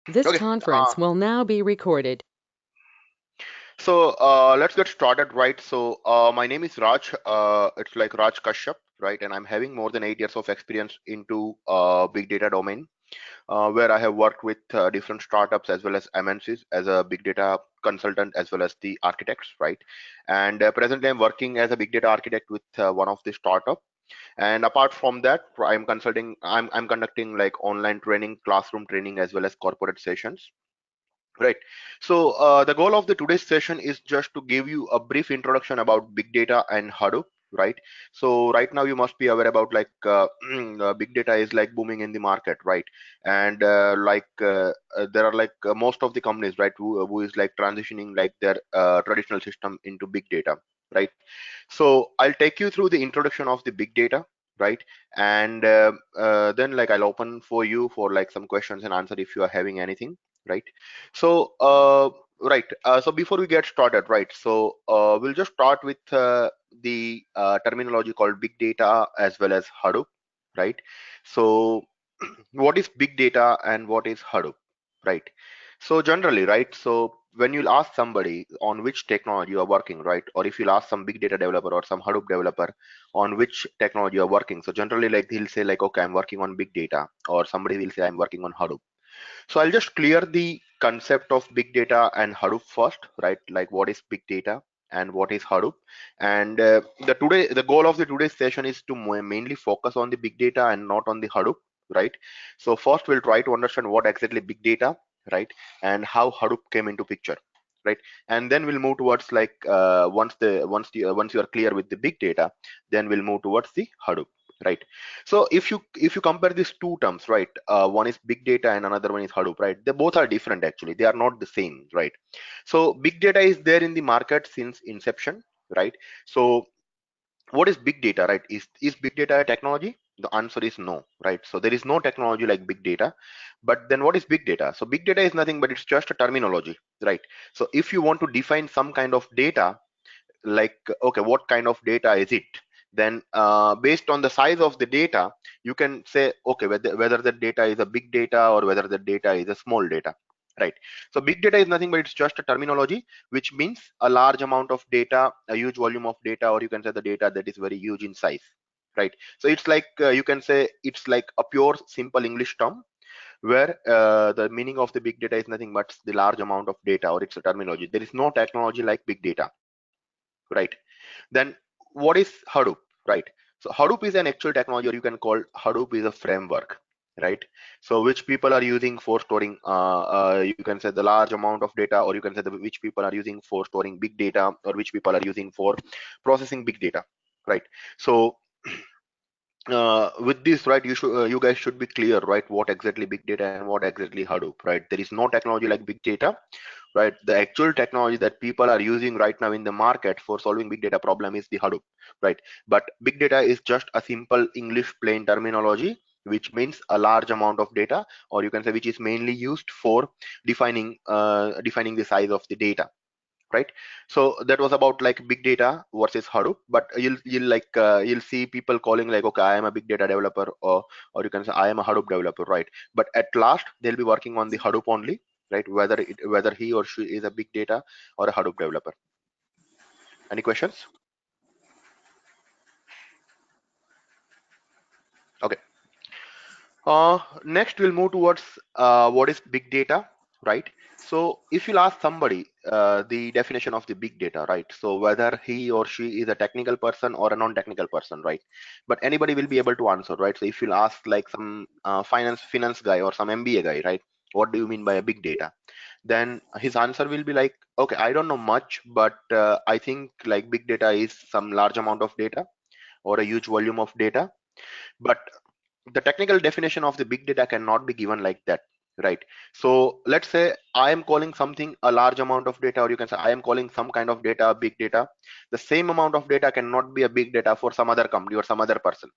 This Okay, conference will now be recorded. so let's get started, right? So my name is Raj. It's like Raj Kashyap, right? And I'm having more than 8 years of experience into big data domain, where I have worked with different startups as well as MNCs as a big data consultant as well as the architects, right? And presently, I'm working as a big data architect with one of the startup. And apart from that, I'm conducting like online training, classroom training, as well as corporate sessions. Right. So the goal of the today's session is just to give you a brief introduction about big data and Hadoop. Right. So right now you must be aware about like big data is like booming in the market, right? And there are like most of the companies, right, who is like transitioning like their traditional system into big data, right? So I'll take you through the introduction of the big data, right? And then like I'll open for you for like some questions and answer if you are having anything, right? So, so before we get started, right? So, we'll just start with the terminology called big data as well as Hadoop, right? So, what is big data and what is Hadoop, right? So, generally, right? So, when you'll ask somebody on which technology you are working, right? Or if you'll ask some big data developer or some Hadoop developer on which technology you are working, so generally, like he'll say, like, okay, I'm working on big data, or somebody will say, I'm working on Hadoop. So I'll just clear the concept of big data and Hadoop first, right? Like what is big data and what is Hadoop? And the goal of the today's session is to mainly focus on the big data and not on the Hadoop, right? So first we'll try to understand what exactly big data, right, and how Hadoop came into picture, right? And then we'll move towards like once you are clear with the big data, then we'll move towards the Hadoop, right? So if you compare these two terms, right, one is big data and another one is Hadoop, right? They both are different actually. They are not the same, right? So big data is there in the market since inception, right? So what is big data, right? Is big data a technology? The answer is no, right? So there is no technology like big data. But then what is big data? So big data is nothing but it's just a terminology, right? So if you want to define some kind of data, like okay, what kind of data is it, then based on the size of the data you can say okay whether the data is a big data or whether the data is a small data, right? So big data is nothing but it's just a terminology which means a large amount of data, a huge volume of data, or you can say the data that is very huge in size, right? So it's like you can say it's like a pure simple English term where the meaning of the big data is nothing but the large amount of data, or it's a terminology. There is no technology like big data, right? Then what is Hadoop, right? So Hadoop is an actual technology, or you can call Hadoop is a framework, right? So which people are using for storing you can say the large amount of data, or you can say which people are using for storing big data, or which people are using for processing big data, right? So with this, right, you guys should be clear, right, what exactly big data and what exactly Hadoop, right? There is no technology like big data, right? The actual technology that people are using right now in the market for solving big data problem is the Hadoop, right? But big data is just a simple English plain terminology which means a large amount of data, or you can say which is mainly used for defining the size of the data, right? So that was about like big data versus Hadoop. But you'll see people calling like, okay, I am a big data developer, or you can say I am a Hadoop developer, right? But at last they'll be working on the Hadoop only, right? Whether he or she is a big data or a Hadoop developer. Any questions? Okay. Next, we'll move towards what is big data, right? So, if you'll ask somebody the definition of the big data, right? So, whether he or she is a technical person or a non-technical person, right? But anybody will be able to answer, right? So, if you'll ask like some finance guy or some MBA guy, right? What do you mean by a big data? Then his answer will be like, okay, I don't know much, but I think like big data is some large amount of data or a huge volume of data. But the technical definition of the big data cannot be given like that, right? So let's say I am calling something a large amount of data, or you can say I am calling some kind of data big data. The same amount of data cannot be a big data for some other company or some other person,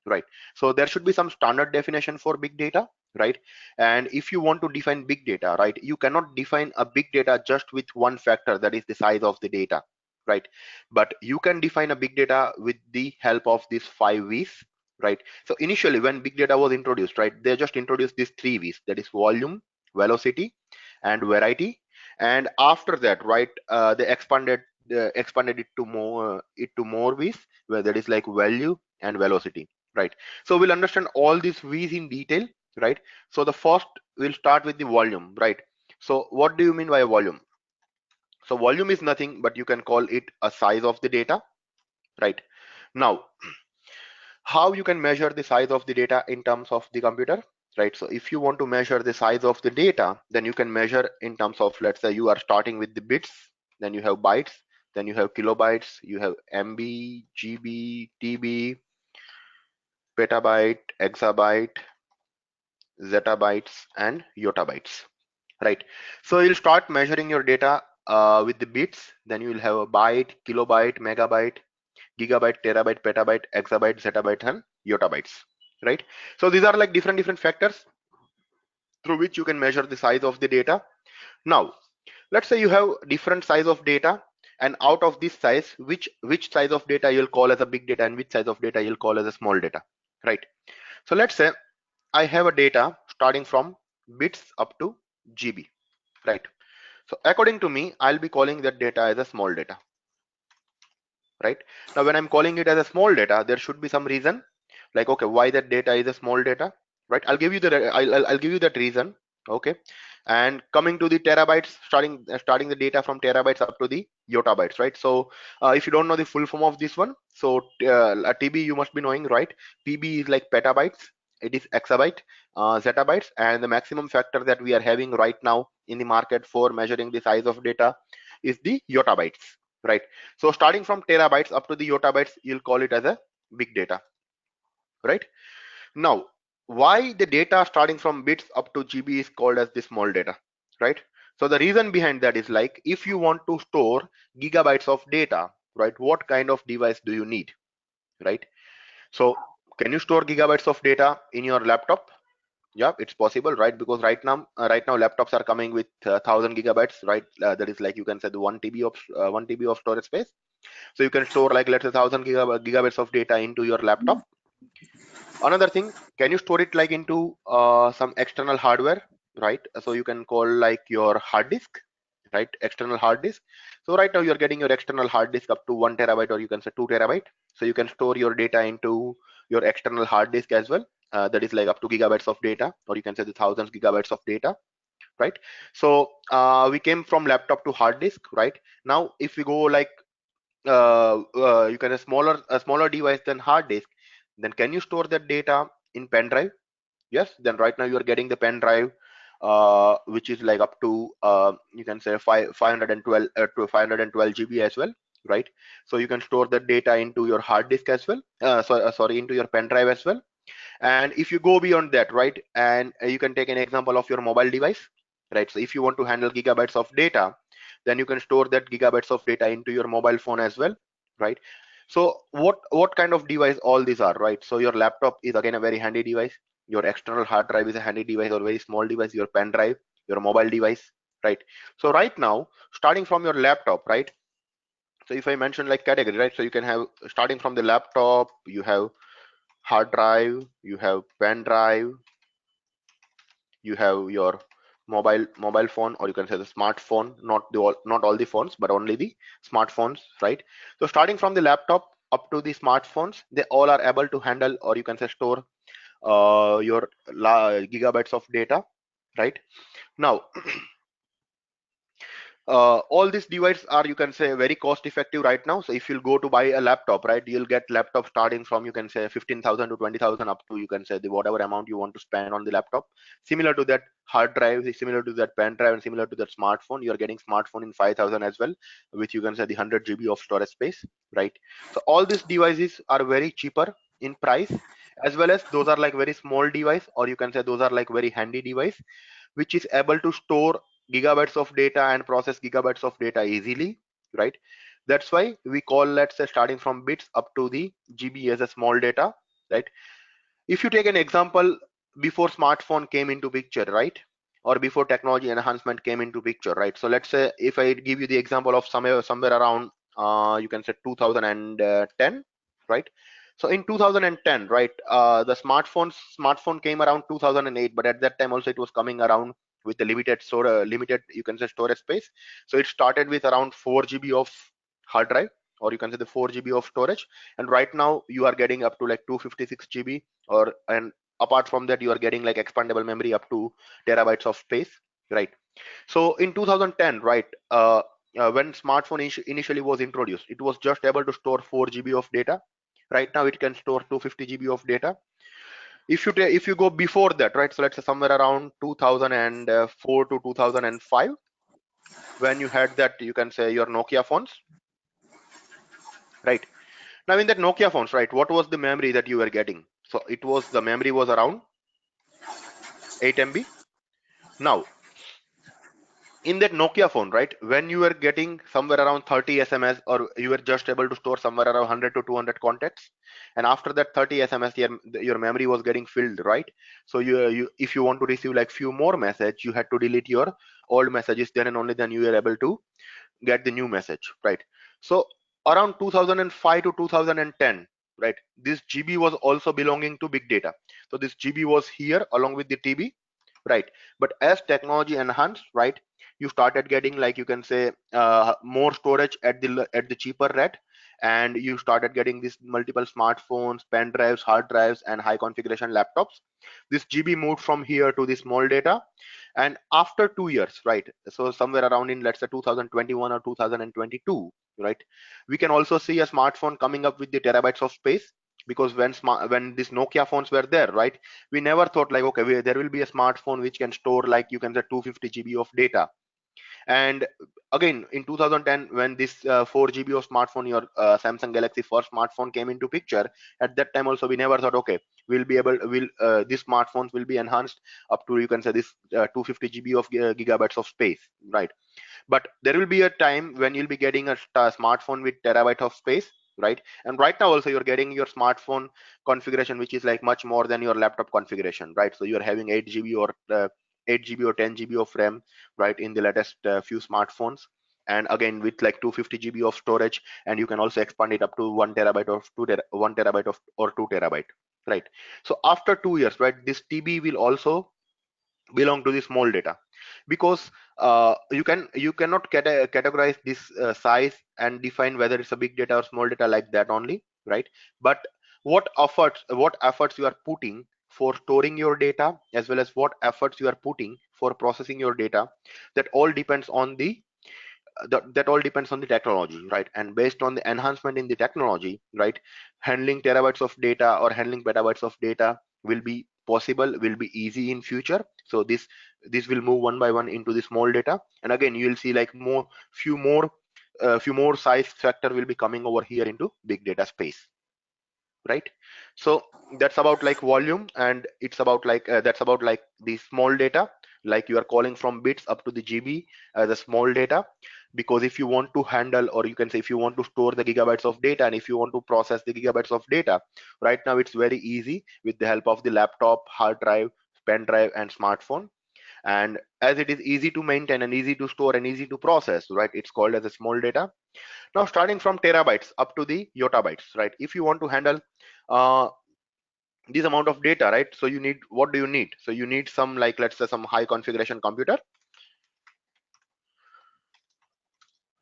right? So there should be some standard definition for big data, right? And if you want to define big data, right, you cannot define a big data just with one factor, that is the size of the data, right? But you can define a big data with the help of these 5 V's, right? So initially when big data was introduced, right, they just introduced these 3 V's, that is volume, velocity and variety, and after that, right, they expanded it to more v's, where that is like value and velocity, right? So we'll understand all these v's in detail, right? So the first, we'll start with the volume, right? So what do you mean by volume? So volume is nothing but you can call it a size of the data, right? Now, how you can measure the size of the data in terms of the computer, right? So if you want to measure the size of the data, then you can measure in terms of, let's say you are starting with the bits, then you have bytes, then you have kilobytes, you have MB, GB, TB, petabyte, exabyte, zettabytes, and yottabytes, right? So you'll start measuring your data with the bits, then you will have a byte, kilobyte, megabyte, gigabyte, terabyte, petabyte, exabyte, zettabyte, and yottabytes, right? So these are like different factors through which you can measure the size of the data. Now, let's say you have different size of data, and out of this size, which size of data you'll call as a big data and which size of data you'll call as a small data, right? So let's say I have a data starting from bits up to GB, right? So according to me, I'll be calling that data as a small data, right? Now when I'm calling it as a small data, there should be some reason, like, okay, why that data is a small data, right? I'll give you the I'll give you that reason, okay? And coming to the terabytes, starting the data from terabytes up to the yottabytes, right? So if you don't know the full form of this one, so a TB you must be knowing, right? PB is like petabytes, it is exabyte, zettabytes, and the maximum factor that we are having right now in the market for measuring the size of data is the yottabytes, right? So starting from terabytes up to the yottabytes, you'll call it as a big data, right? Now, why the data starting from bits up to GB is called as the small data, right? So the reason behind that is, like, if you want to store gigabytes of data, right, what kind of device do you need, right? So can you store gigabytes of data in your laptop? Yeah, it's possible, right? Because right now laptops are coming with 1000 gigabytes, right? That is like, you can say, the 1 TB of 1 TB of storage space. So you can store, like, let's say 1000 gigabytes of data into your laptop. Another thing, can you store it like into some external hardware, right? So you can call like your hard disk, right? External hard disk. So right now you're getting your external hard disk up to 1 TB, or you can say 2 TB. So you can store your data into your external hard disk as well. That is like up to gigabytes of data, or you can say the thousands gigabytes of data, right? So we came from laptop to hard disk, right? Now if we go like you can a smaller device than hard disk, then can you store that data in pen drive? Yes, then right now you are getting the pen drive, which is like up to you can say 512 to 512 GB as well, right? So you can store the data into your hard disk as well, sorry, into your pen drive as well. And if you go beyond that, right, and you can take an example of your mobile device, right? So if you want to handle gigabytes of data, then you can store that gigabytes of data into your mobile phone as well, right? So what kind of device all these are, right? So your laptop is again a very handy device, your external hard drive is a handy device or very small device, your pen drive, your mobile device, right? So right now, starting from your laptop, right? So if I mention like category, right, so you can have, starting from the laptop, you have hard drive, you have pen drive, you have your mobile phone, or you can say the smartphone, not all the phones, but only the smartphones, right? So starting from the laptop up to the smartphones, they all are able to handle, or you can say store your gigabytes of data, right? Now all these devices are, you can say, very cost effective right now. So if you'll go to buy a laptop, right, you'll get laptop starting from, you can say, 15,000 to 20,000 up to, you can say, the whatever amount you want to spend on the laptop. Similar to that hard drive, similar to that pen drive, and similar to that smartphone, you're getting smartphone in 5,000 as well, which you can say the 100 GB of storage space, right? So all these devices are very cheaper in price, as well as those are like very small device, or you can say those are like very handy device, which is able to store gigabytes of data and process gigabytes of data easily, right? That's why we call, let's say, starting from bits up to the GB as a small data, right? If you take an example, before smartphone came into picture, right, or before technology enhancement came into picture, right? So let's say if I give you the example of somewhere around you can say 2010, right? So in 2010, right, the smartphone came around 2008, but at that time also it was coming around with the limited you can say storage space. So it started with around 4 GB of hard drive, or you can say the 4 GB of storage, and right now you are getting up to like 256 GB, or and apart from that you are getting like expandable memory up to terabytes of space, right? So in 2010, right, when smartphone initially was introduced, it was just able to store 4 GB of data. Right now it can store 250 GB of data. If you go before that, right, so let's say somewhere around 2004 to 2005, when you had that, you can say your Nokia phones, right? Now in that Nokia phones, right, what was the memory that you were getting? So the memory was around 8 MB. Now in that Nokia phone, right, when you were getting somewhere around 30 SMS, or you were just able to store somewhere around 100 to 200 contacts, and after that 30 SMS, your memory was getting filled, right? So if you want to receive like few more messages, you had to delete your old messages, then and only then you were able to get the new message, right? So around 2005 to 2010, right, this GB was also belonging to big data. So this GB was here along with the TB, right? But as technology enhanced, right, you started getting like you can say more storage at the cheaper rate, and you started getting these multiple smartphones, pen drives, hard drives, and high configuration laptops. This GB moved from here to the small data, and after 2 years, right, so somewhere around in let's say 2021 or 2022, right, we can also see a smartphone coming up with the terabytes of space. Because when these Nokia phones were there, right, we never thought like, okay, there will be a smartphone which can store like you can say 250 GB of data. And again in 2010, when this 4 GB of smartphone, your Samsung Galaxy first smartphone came into picture, at that time also we never thought, okay, we'll be able will these smartphones will be enhanced up to you can say this 250 GB of gigabytes of space, right? But there will be a time when you'll be getting a smartphone with terabyte of space, right? And right now also you're getting your smartphone configuration which is like much more than your laptop configuration, right? So you're having 8 GB or 8 GB or 10 GB of RAM, right, in the latest few smartphones. And again with like 250 GB of storage, and you can also expand it up to 1 terabyte or 1 terabyte of or 2 terabyte, right? So after 2 years, right, this TB will also belong to the small data. Because you cannot categorize this size and define whether it's a big data or small data like that only, right? But what efforts you are putting for storing your data, as well as what efforts you are putting for processing your data, that all depends on the that all depends on the technology, right? And based on the enhancement in the technology, right, handling terabytes of data or handling petabytes of data will be possible, will be easy in future. So this will move one by one into the small data, and again you will see like few more size factor will be coming over here into big data space, right? So that's about like volume, and it's about like that's about like the small data, like you are calling from bits up to the GB as a small data. Because if you want to handle, or you can say if you want to store the gigabytes of data, and if you want to process the gigabytes of data, right now it's very easy with the help of the laptop, hard drive, pen drive, and smartphone. And as it is easy to maintain and easy to store and easy to process, right, it's called as a small data. Now starting from terabytes up to the yottabytes, right, if you want to handle uh, this amount of data, right, so you need, what do you need? So you need some like let's say some high configuration computer,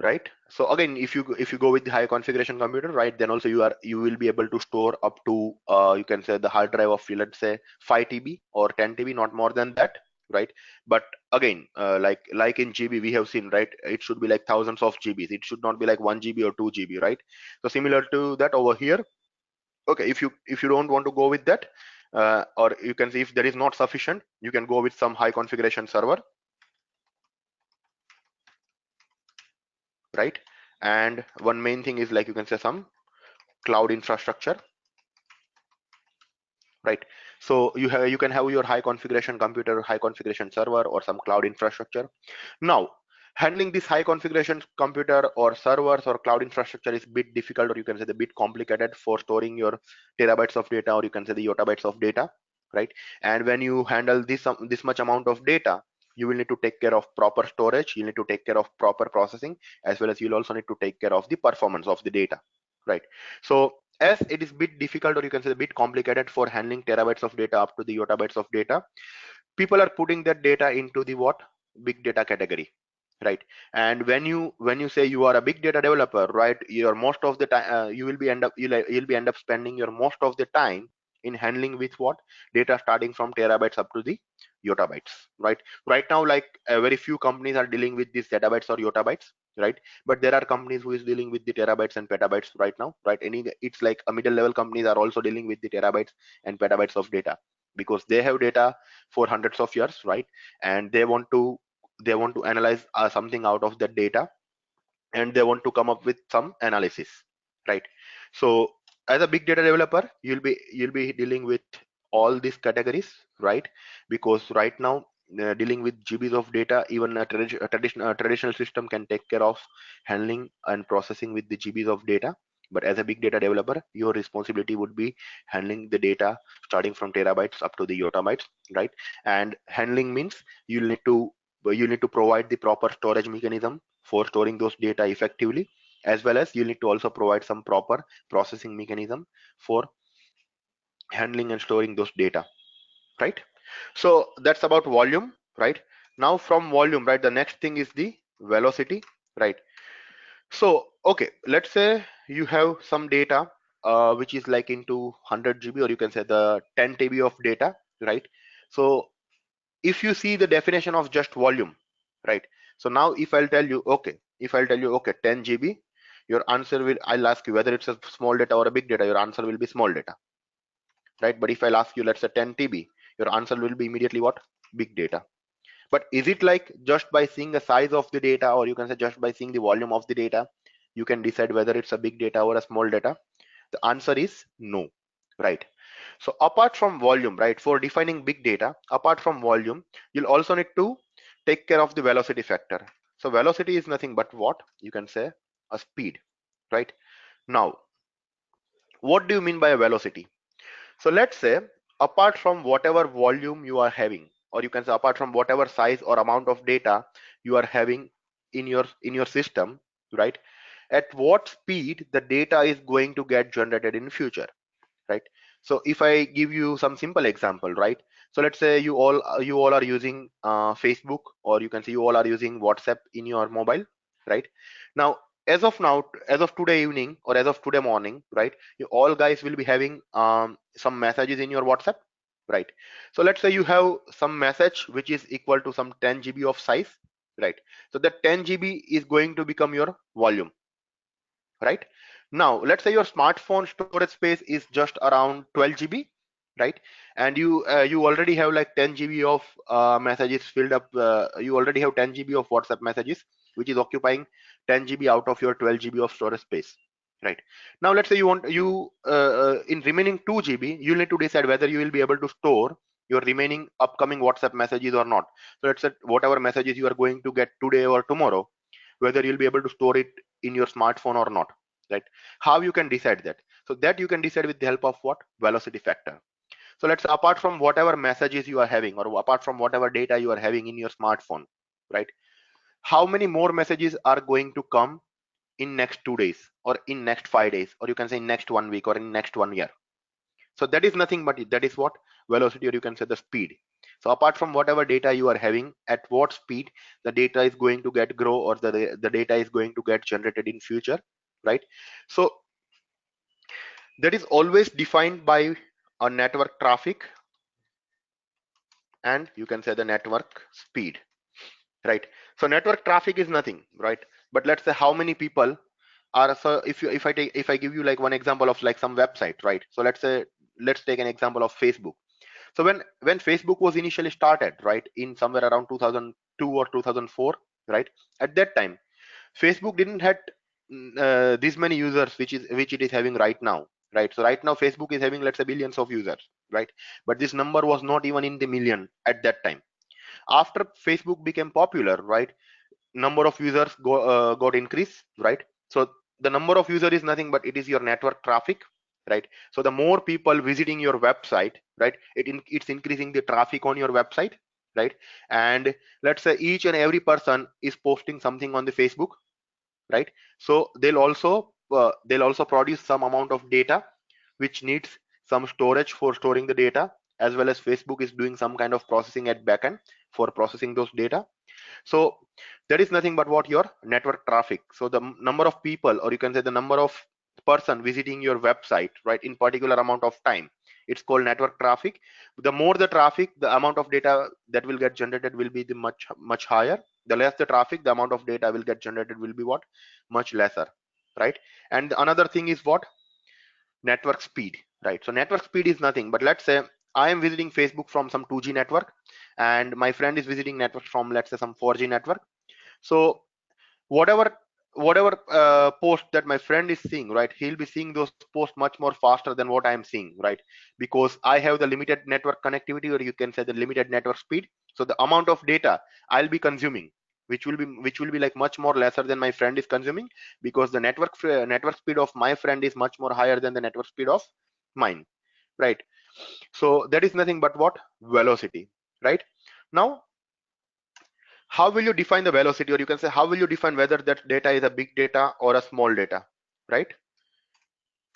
right? So again if you go with the high configuration computer, right, then also you will be able to store up to you can say the hard drive of let's say 5 TB or 10 TB, not more than that, right? But again like in GB we have seen, right, it should be like thousands of GBs, it should not be like 1 GB or 2 GB, right? So similar to that over here, okay, if you don't want to go with that, or you can see if there is not sufficient, you can go with some high configuration server, right? And one main thing is like you can say some cloud infrastructure, right? So you can have your high configuration computer, high configuration server, or some cloud infrastructure. Now handling this high configuration computer or servers or cloud infrastructure is a bit difficult, or you can say the bit complicated for storing your terabytes of data, or you can say the yottabytes of data, right? And when you handle this much amount of data, you will need to take care of proper storage, you need to take care of proper processing, as well as you'll also need to take care of the performance of the data, right? So as it is bit difficult, or you can say a bit complicated for handling terabytes of data up to the yottabytes of data, people are putting that data into the what? Big data category, right? And when you say you are a big data developer, right, your most of the time you will be end up you'll be end up spending your most of the time in handling with what? Data starting from terabytes up to the yottabytes, right? Right now, like very few companies are dealing with these zettabytes or yottabytes, right? But there are companies who is dealing with the terabytes and petabytes right now, right? It's like a middle level companies are also dealing with the terabytes and petabytes of data, because they have data for hundreds of years, right? And they want to analyze something out of that data, and they want to come up with some analysis, right? So as a big data developer, you'll be dealing with all these categories, right? Because right now, dealing with GBs of data, even a traditional system can take care of handling and processing with the GBs of data. But as a big data developer, your responsibility would be handling the data starting from terabytes up to the yottabytes, right? And handling means you need to provide the proper storage mechanism for storing those data effectively, as well as you need to also provide some proper processing mechanism for handling and storing those data, right? So that's about volume, right? Now from volume, right, the next thing is the velocity, right? So okay, let's say you have some data which is like into 100 GB, or you can say the 10 TB of data, right? So if you see the definition of just volume, right? So now if I'll tell you okay 10 GB, your answer will, I'll ask you whether it's a small data or a big data, your answer will be small data, right? But if I'll ask you, let's say 10 TB, your answer will be immediately what? Big data. But is it like just by seeing the size of the data, or you can say just by seeing the volume of the data, you can decide whether it's a big data or a small data? The answer is no, right? So apart from volume, right, for defining big data, apart from volume, you'll also need to take care of the velocity factor. So velocity is nothing but what? You can say a speed, right? Now, what do you mean by a velocity? So let's say apart from whatever volume you are having, or you can say apart from whatever size or amount of data you are having in your system, right? At what speed the data is going to get generated in future, right? So if I give you some simple example, right? So let's say you all are using Facebook, or you can say you all are using WhatsApp in your mobile, right? Now, as of today evening or as of today morning, right, you all guys will be having some messages in your WhatsApp, right? So let's say you have some message which is equal to some 10 GB of size, right? So that 10 GB is going to become your volume, right? Now let's say your smartphone storage space is just around 12 GB, right? And you already have like 10 GB of messages filled up. You already have 10 GB of WhatsApp messages, which is occupying 10 GB out of your 12 GB of storage space, right? Now let's say in remaining 2 GB, you need to decide whether you will be able to store your remaining upcoming WhatsApp messages or not. So let's say whatever messages you are going to get today or tomorrow, whether you'll be able to store it in your smartphone or not, right? How you can decide that? So that you can decide with the help of what? Velocity factor. So let's say apart from whatever messages you are having, or apart from whatever data you are having in your smartphone, right, how many more messages are going to come in next 2 days, or in next 5 days, or you can say in next 1 week, or in next 1 year? So that is nothing but that is what? Velocity, or you can say the speed. So apart from whatever data you are having, at what speed the data is going to get grow, or the data is going to get generated in future, right? So that is always defined by a network traffic, and you can say the network speed, right? So network traffic is nothing, right? But let's say how many people are, so if I give you like one example of like some website, right? So let's take an example of Facebook. So when Facebook was initially started, right, in somewhere around 2002 or 2004, right, at that time Facebook didn't had this many users which it is having right now, right? So right now Facebook is having, let's say, billions of users, right? But this number was not even in the million at that time. After Facebook became popular, right, number of users got increased, right? So the number of user is nothing but it is your network traffic, right? So the more people visiting your website, right, it's increasing the traffic on your website, right? And let's say each and every person is posting something on the Facebook, right? So they'll also produce some amount of data which needs some storage for storing the data, as well as Facebook is doing some kind of processing at backend for processing those data. So that is nothing but what your network traffic. So the number of people, or you can say the number of person visiting your website, right, in particular amount of time, it's called network traffic. The more the traffic, the amount of data that will get generated will be the much higher. The less the traffic, the amount of data will get generated will be what, much lesser, right? And another thing is what, network speed, right? So network speed is nothing but, let's say I am visiting Facebook from some 2G network, and my friend is visiting network from, let's say, some 4G network. So whatever post that my friend is seeing, right, he'll be seeing those posts much more faster than what I am seeing, right? Because I have the limited network connectivity, or you can say the limited network speed. So the amount of data I'll be consuming, which will be like much more lesser than my friend is consuming, because the network speed of my friend is much more higher than the network speed of mine, right? So that is nothing but what, velocity, right? Now how will you define the velocity, or you can say how will you define whether that data is a big data or a small data, right?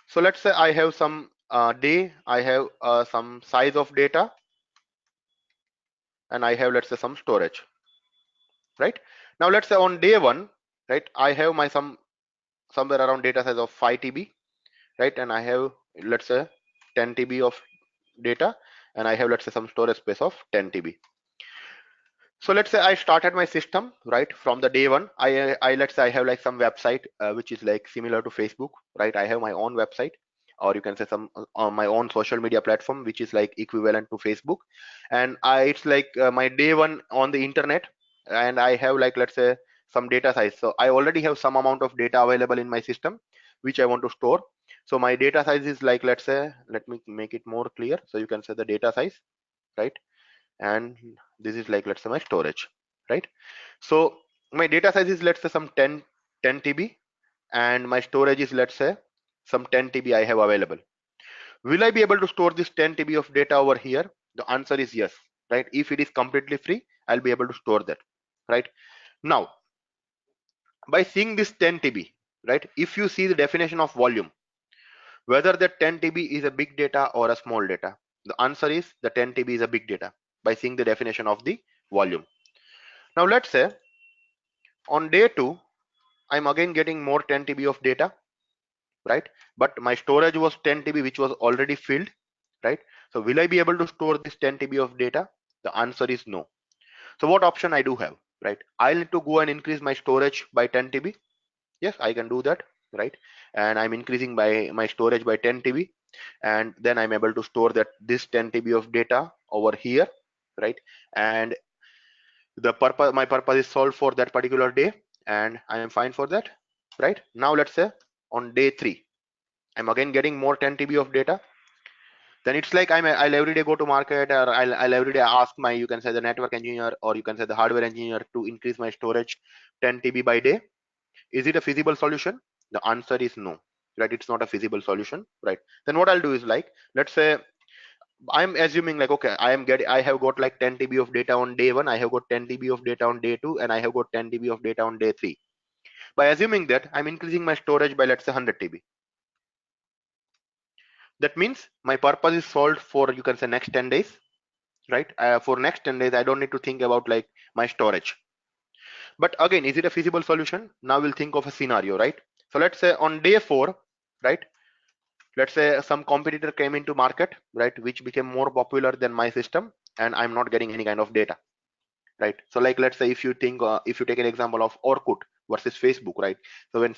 So let's say I have some day, I have some size of data, and I have, let's say, some storage, right? Now let's say on day one, right, I have my somewhere around data size of 5 TB, right? And I have, let's say, 10 TB of data, and I have, let's say, some storage space of 10 TB. So let's say I started my system, right, from the day one. I let's say I have like some website which is like similar to Facebook, right? I have my own website, or you can say some on my own social media platform which is like equivalent to Facebook. And it's like my day one on the internet, and I have like, let's say, some data size. So I already have some amount of data available in my system which I want to store. So my data size is like, let's say, let me make it more clear. So you can say the data size, right? And this is like, let's say, my storage, right? So my data size is, let's say, some 10 TB, and my storage is, let's say, some 10 TB I have available. Will I be able to store this 10 TB of data over here? The answer is yes, right? If it is completely free, I'll be able to store that, right? Now by seeing this 10 TB, right, if you see the definition of volume, whether that 10 TB is a big data or a small data, the answer is the 10 TB is a big data by seeing the definition of the volume. Now let's say on day 2, I'm again getting more 10 TB of data, right? But my storage was 10 TB, which was already filled, right? So will I be able to store this 10 TB of data? The answer is no. So what option I do have, right? I'll need to go and increase my storage by 10 TB. Yes, I can do that, right? And I'm increasing my storage by 10 TB, and then I'm able to store this 10 TB of data over here, right? And my purpose is solved for that particular day, and I am fine for that, right? Now let's say on day 3, I'm again getting more 10 TB of data. Then it's like I'll every day go to market, or I'll every day ask my, you can say, the network engineer, or you can say the hardware engineer, to increase my storage 10 TB by day. Is it a feasible solution? The answer is no, right? It's not a feasible solution, right? Then what I'll do is, like, let's say I'm assuming like, okay, I have got like 10 TB of data on day 1, I have got 10 TB of data on day 2, and I have got 10 TB of data on day 3. By assuming that, I'm increasing my storage by, let's say, 100 TB. That means my purpose is solved for, you can say, next 10 days, right? For next 10 days I don't need to think about like my storage. But again, is it a feasible solution? Now we'll think of a scenario, right? So let's say on day 4, right, let's say some competitor came into market, right, which became more popular than my system, and I'm not getting any kind of data, right? So like, let's say, if you take an example of Orkut versus Facebook, right? So when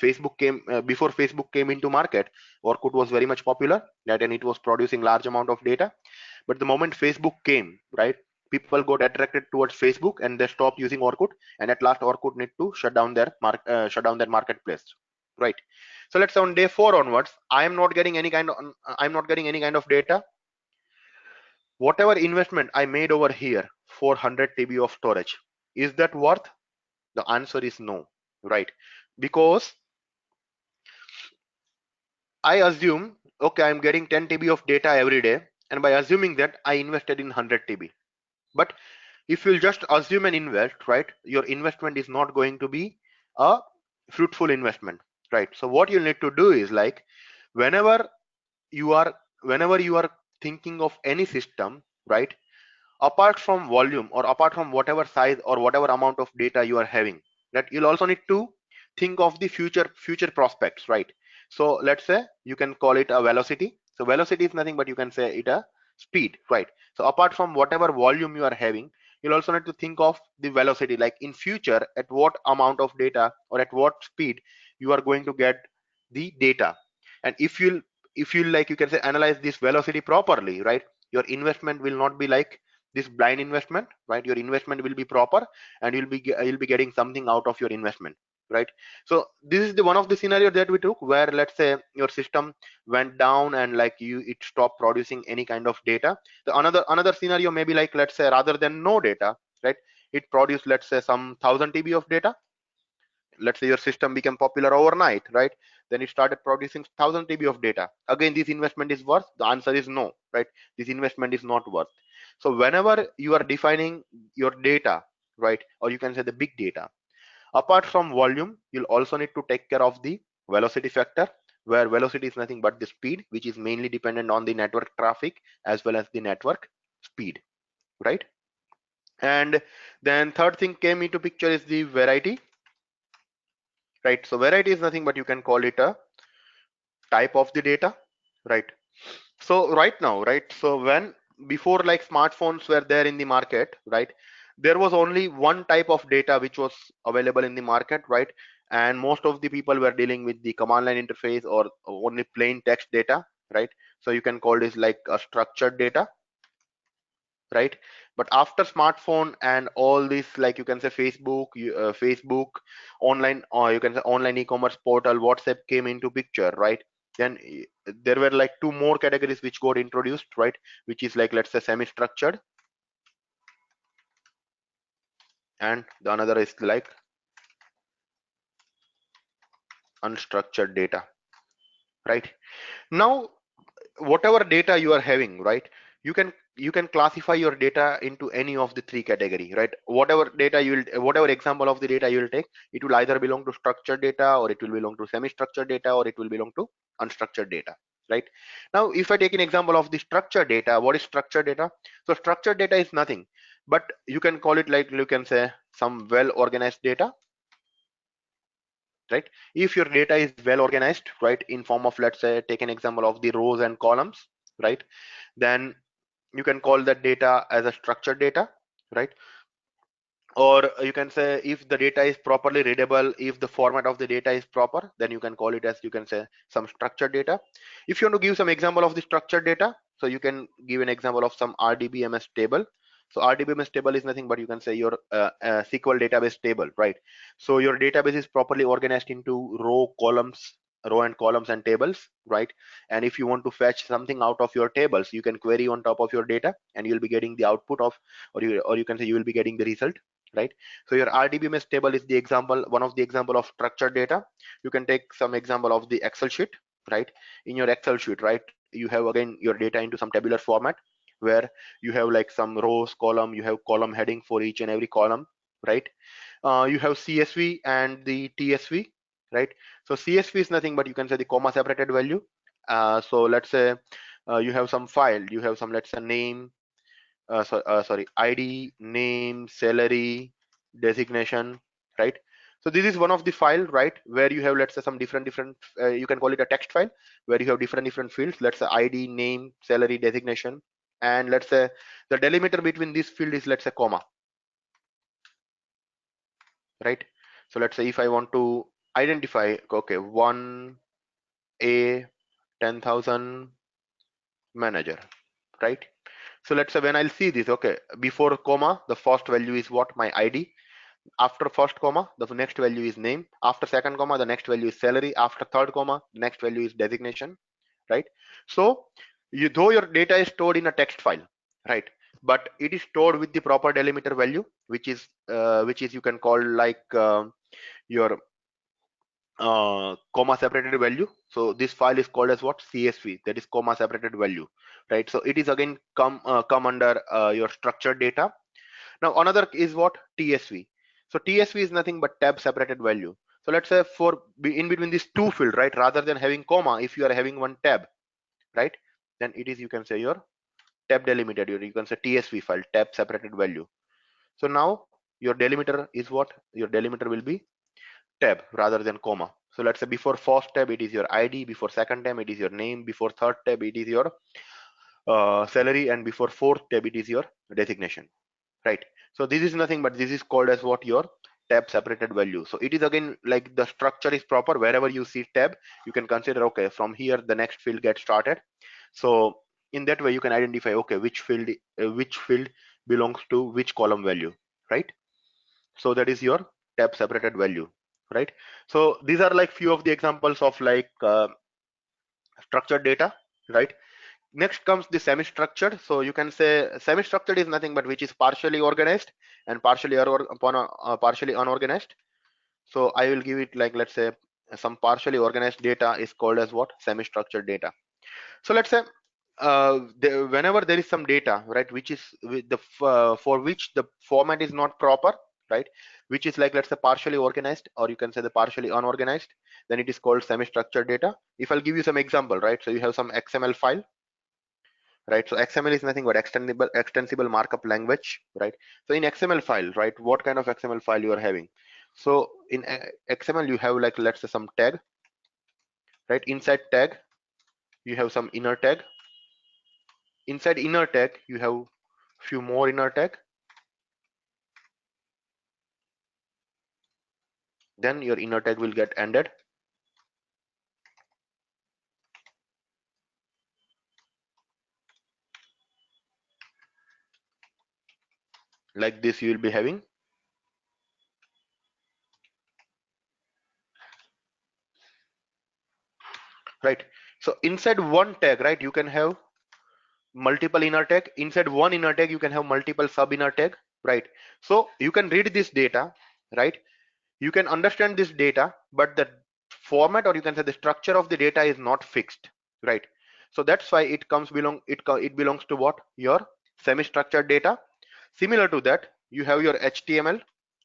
before Facebook came into market, Orkut was very much popular, right, and it was producing large amount of data. But the moment Facebook came, right, people got attracted towards Facebook, and they stopped using Orkut, and at last Orkut need to shut down their marketplace, right? So let's say on day 4 onwards, I'm not getting any kind of data. Whatever investment I made over here for 100 TB of storage, is that worth? The answer is no, right? Because I assume, okay, I'm getting 10 TB of data every day, and by assuming that, I invested in 100 TB. But if you'll just assume and invest, right, your investment is not going to be a fruitful investment, right? So what you need to do is, like, whenever you are whenever you are thinking of any system, right? Apart from volume or apart from whatever size or whatever amount of data you are having, that you'll also need to think of the future prospects, right? So let's say you can call it a velocity. So velocity is nothing but you can say it a speed, right? So apart from whatever volume you are having, you'll also need to think of the velocity, like in future at what amount of data or at what speed you are going to get the data. And if you like you can say analyze this velocity properly, right, your investment will not be like this blind investment, right? Your investment will be proper, and you'll be getting something out of your investment, right? So this is the one of the scenario that we took, where let's say your system went down and like it stopped producing any kind of data. The another scenario may be like, let's say rather than no data, right, it produced let's say some 1000 TB of data. Let's say your system became popular overnight, right? Then it started producing 1000 TB of data. Again, this investment is worth? The answer is no, right? This investment is not worth. So whenever you are defining your data, right, or you can say the big data, apart from volume, you'll also need to take care of the velocity factor, where velocity is nothing but the speed, which is mainly dependent on the network traffic as well as the network speed, right? And then third thing came into picture is the variety, right? So variety is nothing but you can call it a type of the data, right? So right now, right, so when before like smartphones were there in the market, right, there was only one type of data which was available in the market, right? And most of the people were dealing with the command line interface or only plain text data, right? So you can call this like a structured data, right? But after smartphone and all this, like you can say Facebook online, or you can say online e-commerce portal, WhatsApp came into picture, right? Then there were like two more categories which got introduced, right? Which is like, let's say semi-structured, and the another is like unstructured data, right? Now whatever data you are having, right, you can classify your data into any of the three category, right? Whatever data you will, whatever example of the data you will take, it will either belong to structured data, or it will belong to semi-structured data, or it will belong to unstructured data, right? Now if I take an example of the structured data, what is structured data? So structured data is nothing but you can call it like you can say some well organized data, right? If your data is well organized, right, in form of, let's say take an example of the rows and columns, right, then you can call that data as a structured data, right? Or you can say if the data is properly readable, if the format of the data is proper, then you can call it as, you can say, some structured data. If you want to give some example of the structured data, so you can give an example of some RDBMS table. So RDBMS table is nothing but you can say your SQL database table, right? So your database is properly organized into row and columns and tables, right? And if you want to fetch something out of your tables, you can query on top of your data and you'll be getting the output of, or you can say you will be getting the result, right? So your RDBMS table is the example, one of the example of structured data. You can take some example of the Excel sheet, right? In your Excel sheet, right, you have again your data into some tabular format, where you have like some rows, column, you have column heading for each and every column, right? You have CSV and the TSV, right? So CSV is nothing but you can say the comma separated value. So let's say you have some file, you have some, let's say name, sorry, ID, name, salary, designation, right? So this is one of the file, right, where you have, let's say some different you can call it a text file, where you have different fields, let's say ID, name, salary, designation, and let's say the delimiter between this field is, let's say, comma, right? So let's say if I want to identify, okay, 1A 10,000 manager, right? So let's say when I'll see this, okay, before comma the first value is what, my ID. After first comma the next value is name. After second comma the next value is salary. After third comma the next value is designation, right? So though your data is stored in a text file, right, but it is stored with the proper delimiter value, which is you can call like your comma separated value. So this file is called as what, CSV, that is comma separated value, right? So it is again come under your structured data. Now another is what, TSV. So TSV is nothing but tab separated value. So let's say for in between these two field, right, rather than having comma, if you are having one tab, right, then it is, you can say, your tab delimited, you can say TSV file, tab separated value. So now your delimiter is what? Your delimiter will be tab rather than comma. So let's say before first tab it is your ID, before second tab it is your name, before third tab it is your salary, and before fourth tab it is your designation, right? So this is nothing but this is called as what? Your tab separated value. So it is again like the structure is proper. Wherever you see tab, you can consider, okay, from here the next field gets started. So in that way you can identify, okay, which field belongs to which column value, right? So that is your tab separated value, right? So these are like few of the examples of like structured data, right? Next comes the semi-structured. So you can say semi-structured is nothing but which is partially organized and partially unorganized. So I will give it like, let's say some partially organized data is called as what? Semi-structured data. So let's say whenever there is some data, right, which is for which the format is not proper, right, which is like, let's say partially organized, or you can say the partially unorganized, then it is called semi-structured data. If I'll give you some example, right, so you have some XML file, right? So XML is nothing but extensible markup language, right? So in XML file, right, what kind of XML file you are having? So in XML you have like, let's say some tag, right? Inside tag you have some inner tag. Inside inner tag you have few more inner tag. Then your inner tag will get ended. Like this you will be having, right? So inside one tag, right, you can have multiple inner tag. Inside one inner tag you can have multiple sub inner tag, right? So you can read this data, right? You can understand this data, but the format, or you can say the structure of the data is not fixed, right? So that's why it belongs to what? Your semi-structured data. Similar to that, you have your HTML,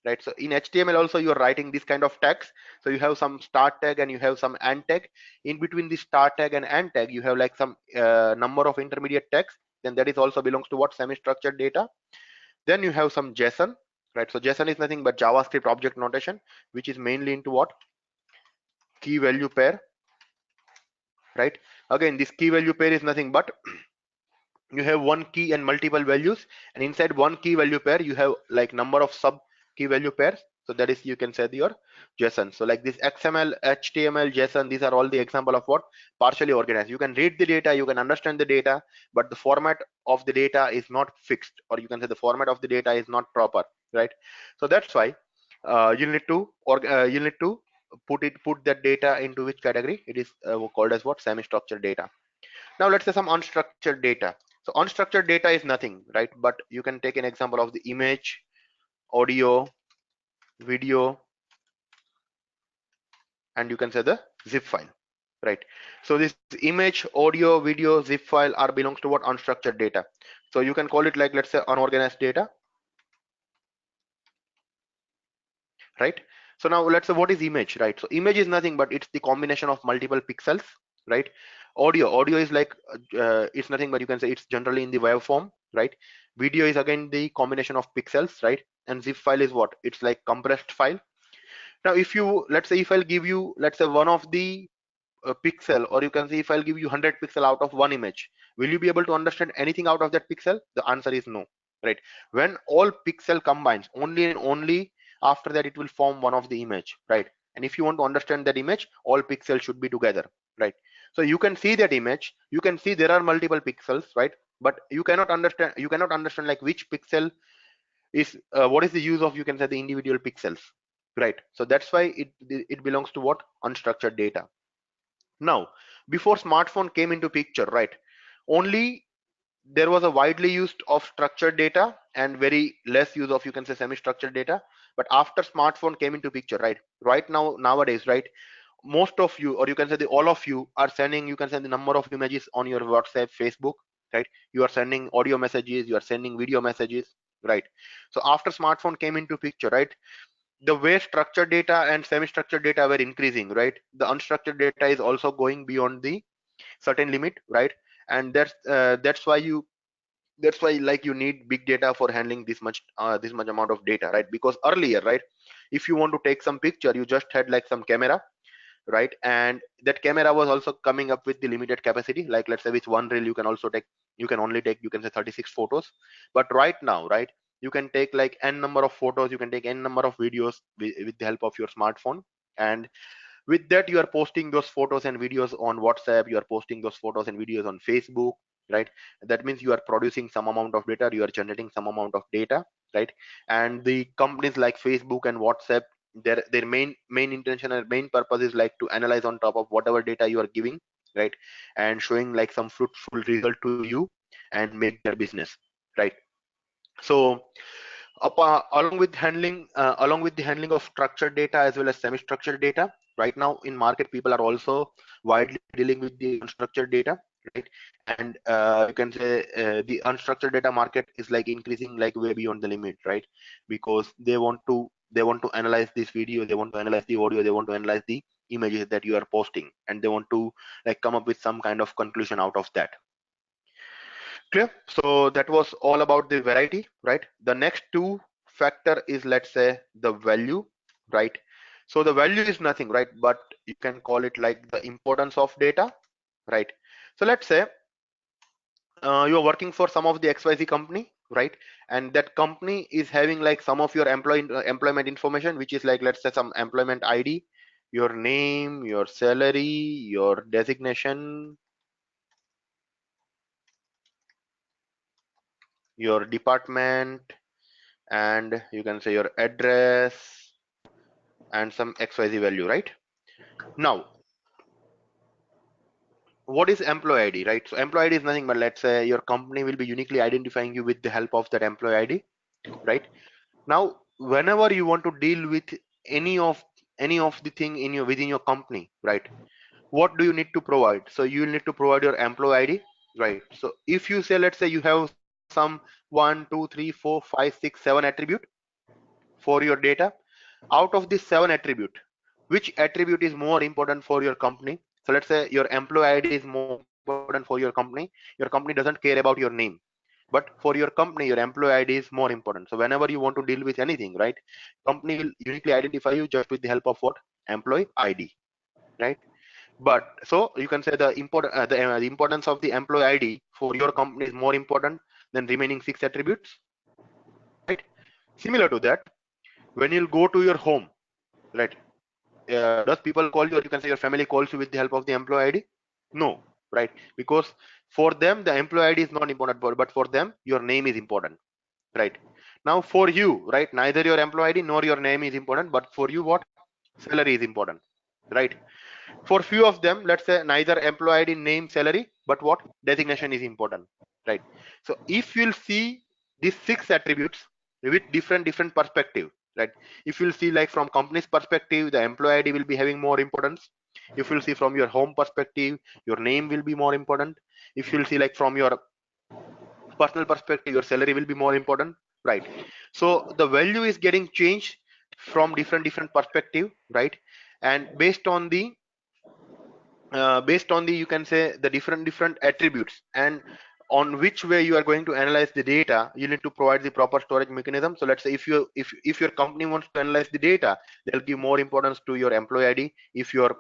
right? So in HTML also you are writing this kind of tags. So you have some start tag and you have some end tag. In between the start tag and end tag you have like some number of intermediate tags. Then that is also belongs to what? Semi-structured data. Then you have some JSON, right? So JSON is nothing but JavaScript object notation, which is mainly into what? Key value pair, right? Again, this key value pair is nothing but you have one key and multiple values, and inside one key value pair you have like number of sub key value pairs. So that is, you can say, your JSON. So like this XML, HTML, JSON, these are all the example of what? Partially organized. You can read the data, you can understand the data, but the format of the data is not fixed, or you can say the format of the data is not proper, right? So that's why you need to put that data into which category? It is called as what? Semi-structured data. Now let's say some unstructured data. So unstructured data is nothing, right? But you can take an example of the image, audio, video, and you can say the zip file, right? So this image, audio, video, zip file are belongs to what? Unstructured data. So you can call it like, let's say unorganized data, right? So now let's say what is image, right? So image is nothing but it's the combination of multiple pixels, right? Audio is like it's nothing but you can say it's generally in the waveform, right? Video is again the combination of pixels, right? And zip file is what? It's like compressed file. Now if you, let's say if I'll give you, let's say one of the pixel, or you can see if I'll give you 100 pixel out of one image, will you be able to understand anything out of that pixel? The answer is no, right? When all pixel combines, only and only after that it will form one of the image, right? And if you want to understand that image, all pixels should be together, right? So you can see that image, you can see there are multiple pixels, right? But you cannot understand like which pixel is what is the use of, you can say, the individual pixels, right? So that's why it belongs to what? Unstructured data. Now, before smartphone came into picture, right, only there was a widely used of structured data and very less use of, you can say, semi-structured data. But after smartphone came into picture, right now, nowadays, right, most of you, or you can say all of you are sending, you can send the number of images on your WhatsApp, Facebook, right? You are sending audio messages, you are sending video messages, right? So after smartphone came into picture, right, the way structured data and semi-structured data were increasing, right, the unstructured data is also going beyond the certain limit, right? And that's why you That's why like you need big data for handling this much amount of data, right? Because earlier, right, if you want to take some picture, you just had like some camera, right? And that camera was also coming up with the limited capacity, like let's say with one reel you can only take, you can say 36 photos. But right now, right, you can take like n number of photos, you can take n number of videos with the help of your smartphone. And with that, you are posting those photos and videos on WhatsApp, you are posting those photos and videos on Facebook, right? That means you are producing some amount of data, you are generating some amount of data, right? And the companies like Facebook and WhatsApp, their main intention and main purpose is like to analyze on top of whatever data you are giving, right? And showing like some fruitful result to you and make their business, right? So along with the handling of structured data as well as semi-structured data, right now in market people are also widely dealing with the unstructured data, right? And you can say the unstructured data market is like increasing like way beyond the limit, right? Because they want to analyze this video, they want to analyze the audio, they want to analyze the images that you are posting, and they want to like come up with some kind of conclusion out of that. Clear? So that was all about the variety, right? The next two factor is, let's say, the value, right? So the value is nothing, right? But you can call it like the importance of data, right? So let's say you are working for some of the XYZ company, right? And that company is having like some of your employment information, which is like, let's say, some employment ID, your name, your salary, your designation, your department, and you can say your address and some XYZ value, right? Now, what is employee ID, right? So employee ID is nothing but, let's say, your company will be uniquely identifying you with the help of that employee ID, right? Now, whenever you want to deal with any of any of the thing in your within your company, right? What do you need to provide? So you need to provide your employee ID, right? So if you say, let's say you have some 1 2 3 4 5 6 7 attribute for your data. Out of these 7 attribute, which attribute is more important for your company? So let's say your employee ID is more important for your company. Your company doesn't care about your name, but for your company, your employee ID is more important. So whenever you want to deal with anything, right, company will uniquely identify you just with the help of what? Employee ID, right? But so you can say the importance of the employee ID for your company is more important than remaining 6 attributes, right? Similar to that, when you'll go to your home, right, does people call you, or you can say your family calls you with the help of the employee ID? No, right? Because for them the employee ID is not important, but for them your name is important, right? Now for you, right, neither your employee ID nor your name is important, but for you what? Salary is important, right? For few of them, let's say neither employee ID, name, salary, but what? Designation is important, right? So if you'll see these 6 attributes with different perspective, right? If you'll see like from company's perspective, the employee ID will be having more importance. If you'll see from your home perspective, your name will be more important. If you'll see like from your personal perspective, your salary will be more important, right? So the value is getting changed from different perspective, right? And based on the, you can say, the different attributes, and on which way you are going to analyze the data, you need to provide the proper storage mechanism. So let's say if your company wants to analyze the data, they'll give more importance to your employee ID. If your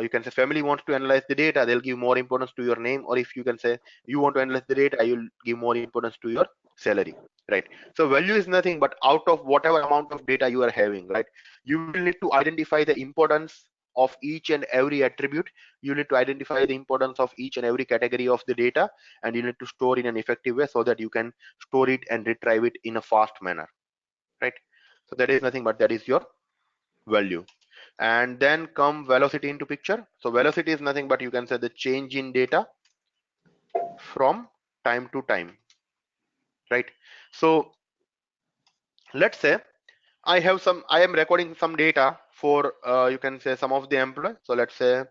you can say family wants to analyze the data, they'll give more importance to your name. Or if you can say you want to analyze the data, you'll give more importance to your salary, right? So value is nothing but out of whatever amount of data you are having, right, you will need to identify the importance of each and every attribute. You need to identify the importance of each and every category of the data, and you need to store in an effective way so that you can store it and retrieve it in a fast manner, right? So that is nothing but that is your value. And then come velocity into picture. So velocity is nothing but, you can say, the change in data from time to time, right? So let's say I am recording some data for you can say some of the employee. So let's say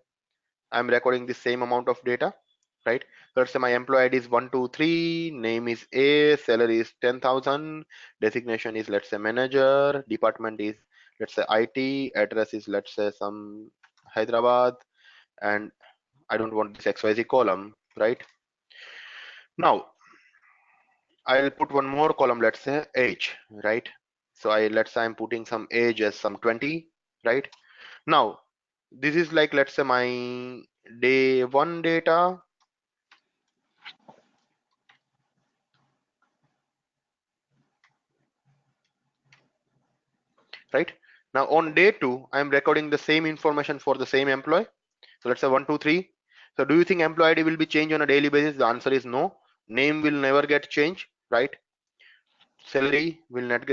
I'm recording the same amount of data, right? Let's say my employee ID is 123, name is A, salary is 10,000, designation is, let's say, manager, department is, let's say, IT, address is, let's say, some Hyderabad, and I don't want this XYZ column, right? Now, I'll put one more column, let's say age, right? So let's say I'm putting some age as some 20, right? Now this is like, let's say my day one data, right? Now on day two, I'm recording the same information for the same employee. So let's say 123. So do you think employee ID will be changed on a daily basis? The answer is no. Name will never get changed, right? Salary will not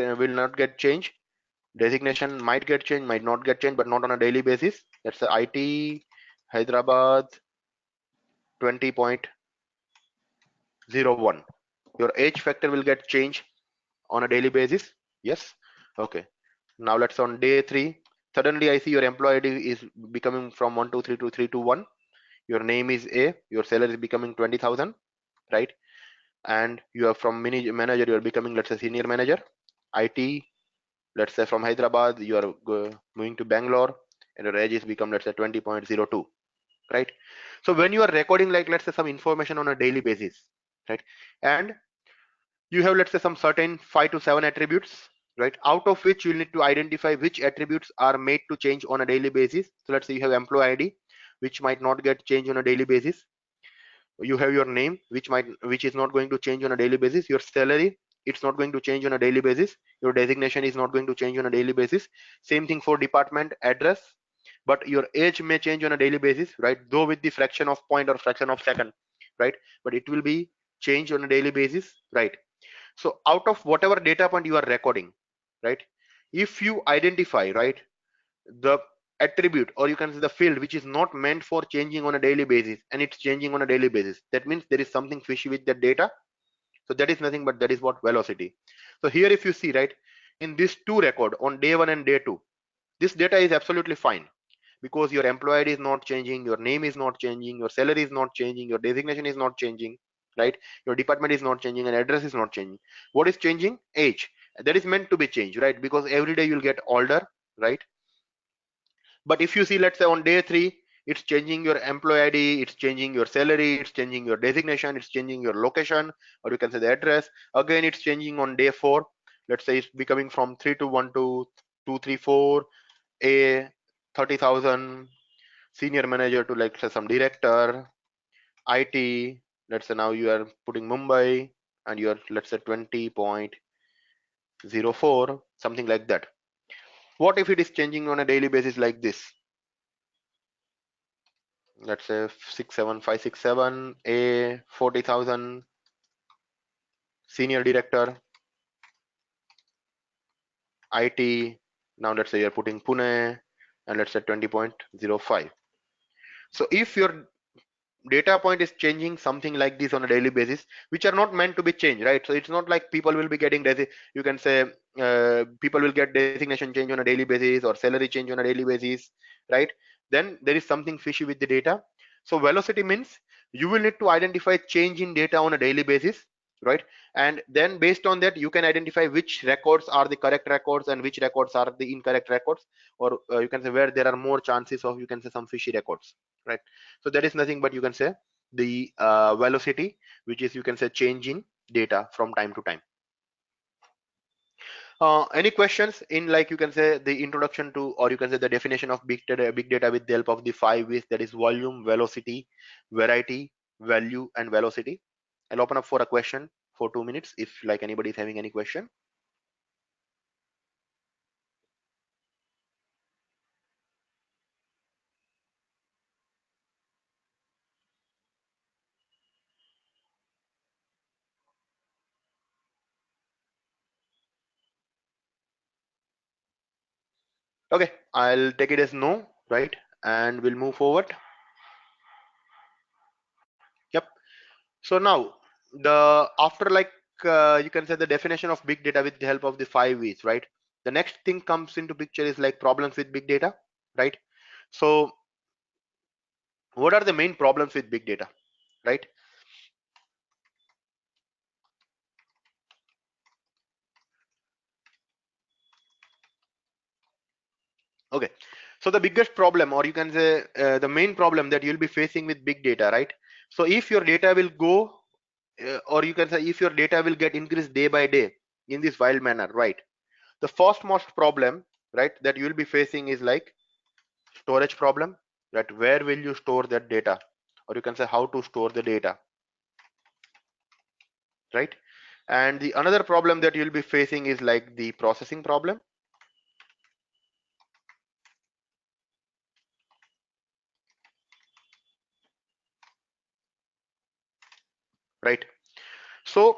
get changed. Designation might get changed, might not get changed, but not on a daily basis. Let's say IT Hyderabad 20.01. Your age factor will get changed on a daily basis. Yes. Okay. Now let's on day three. Suddenly I see your employee ID is becoming from 123 to 321. Your name is A. Your salary is becoming 20,000, right? And you are from manager, you are becoming, let's say, senior manager. IT, let's say from Hyderabad, you are moving to Bangalore, and your age is become, let's say, 20.02, right? So when you are recording, like, let's say, some information on a daily basis, right? And you have, let's say, some certain 5 to 7 attributes, right? Out of which you need to identify which attributes are made to change on a daily basis. So let's say you have employee ID, which might not get changed on a daily basis. You have your name, which is not going to change on a daily basis. Your salary, it's not going to change on a daily basis. Your designation is not going to change on a daily basis. Same thing for department address, but your age may change on a daily basis, right? Though with the fraction of point or fraction of second, right? But it will be changed on a daily basis, right? So out of whatever data point you are recording, right, if you identify, right, the attribute, or you can say the field, which is not meant for changing on a daily basis, and it's changing on a daily basis, that means there is something fishy with the data. So that is nothing but that is what velocity. So here if you see, right, in this two record on day one and day two, this data is absolutely fine, because your employee ID is not changing, your name is not changing, your salary is not changing, your designation is not changing, right? Your department is not changing, and address is not changing. What is changing? Age. That is meant to be changed, right? Because every day you'll get older, right? But if you see, let's say on day three, it's changing your employee ID, it's changing your salary, it's changing your designation, it's changing your location, or you can say the address. Again, it's changing on day four. Let's say it's becoming from 321 to 234, a 30,000, senior manager to, like, say, some director, IT. Let's say now you are putting Mumbai, and you are, let's say, 20.04, something like that. What if it is changing on a daily basis like this? Let's say 67567, a 40,000, senior director, IT. Now let's say you're putting Pune, and let's say 20.05. So if your data point is changing something like this on a daily basis, which are not meant to be changed, right? So it's not like people will be getting, you can say, people will get designation change on a daily basis, or salary change on a daily basis, right? Then there is something fishy with the data. So velocity means you will need to identify change in data on a daily basis, right? And then based on that, you can identify which records are the correct records and which records are the incorrect records, or you can say where there are more chances of, you can say, some fishy records, right? So that is nothing but, you can say, the velocity, which is, you can say, changing data from time to time. Any questions in, like, you can say, the introduction to, or you can say, the definition of big data with the help of the 5 V's, that is volume, velocity, variety, value, and velocity. I'll open up for a question for 2 minutes if, like, anybody is having any question. Okay, I'll take it as no, right? And we'll move forward. Yep. So now, the after, like, you can say, the definition of big data with the help of the 5 V's, right? The next thing comes into picture is, like, problems with big data, right? So what are the main problems with big data, right? Okay, so the biggest problem, or you can say, the main problem that you'll be facing with big data, right? So if your data will go or you can say if your data will get increased day by day in this wild manner, right? The first most problem, right, that you will be facing is like storage problem, that where will you store that data, or you can say how to store the data, right? And the another problem that you'll be facing is like the processing problem, right? So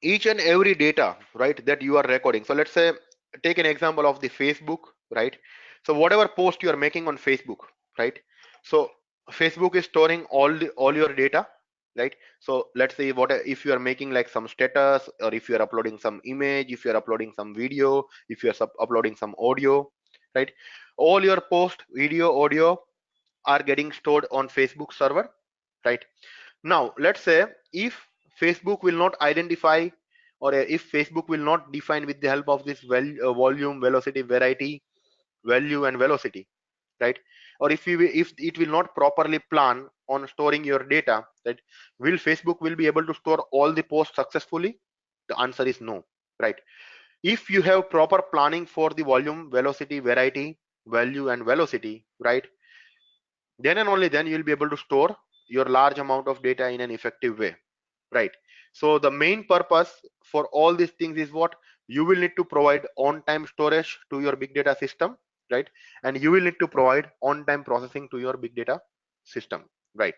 each and every data, right, that you are recording, so let's say take an example of the Facebook, right? So whatever post you are making on Facebook, right? So Facebook is storing all your data, right? So let's say what if you are making like some status, or if you are uploading some image, if you are uploading some video, if you are uploading some audio, right? All your post, video, audio are getting stored on Facebook server, right? Now, let's say if Facebook will not identify, or if Facebook will not define with the help of this volume, velocity, variety, value, and velocity, right? Or if it will not properly plan on storing your data, right? Will Facebook will be able to store all the posts successfully? The answer is no, right? If you have proper planning for the volume, velocity, variety, value, and velocity, right? Then and only then you'll be able to store your large amount of data in an effective way, right? So the main purpose for all these things is what? You will need to provide on-time storage to your big data system, right? And you will need to provide on-time processing to your big data system, right?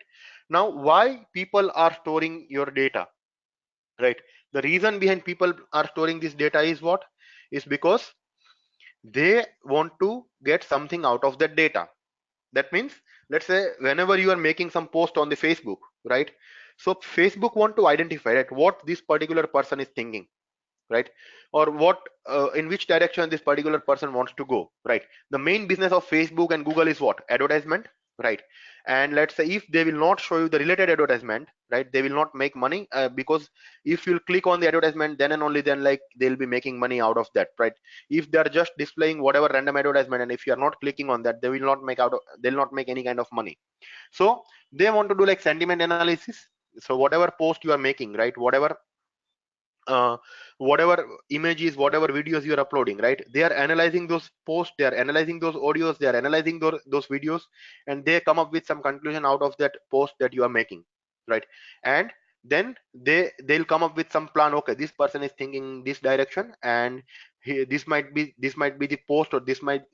Now, why people are storing your data, right? The reason behind people are storing this data is what? Is because they want to get something out of that data. That means, let's say whenever you are making some post on the Facebook, right? So Facebook want to identify, right, what this particular person is thinking, right? Or what in which direction this particular person wants to go, right? The main business of Facebook and Google is what? Advertisement, right? And let's say if they will not show you the related advertisement, right, they will not make money, because if you'll click on the advertisement, then and only then like they'll be making money out of that, right? If they're just displaying whatever random advertisement, and if you're not clicking on that, they will not make they'll not make any kind of money. So they want to do like sentiment analysis. So whatever post you are making, right, uh, whatever images, whatever videos you are uploading, right, they are analyzing those posts, they are analyzing those audios, they are analyzing those videos, and they come up with some conclusion out of that post that you are making, right? And then they'll come up with some plan. Okay, this person is thinking this direction, and this might be the post, or this might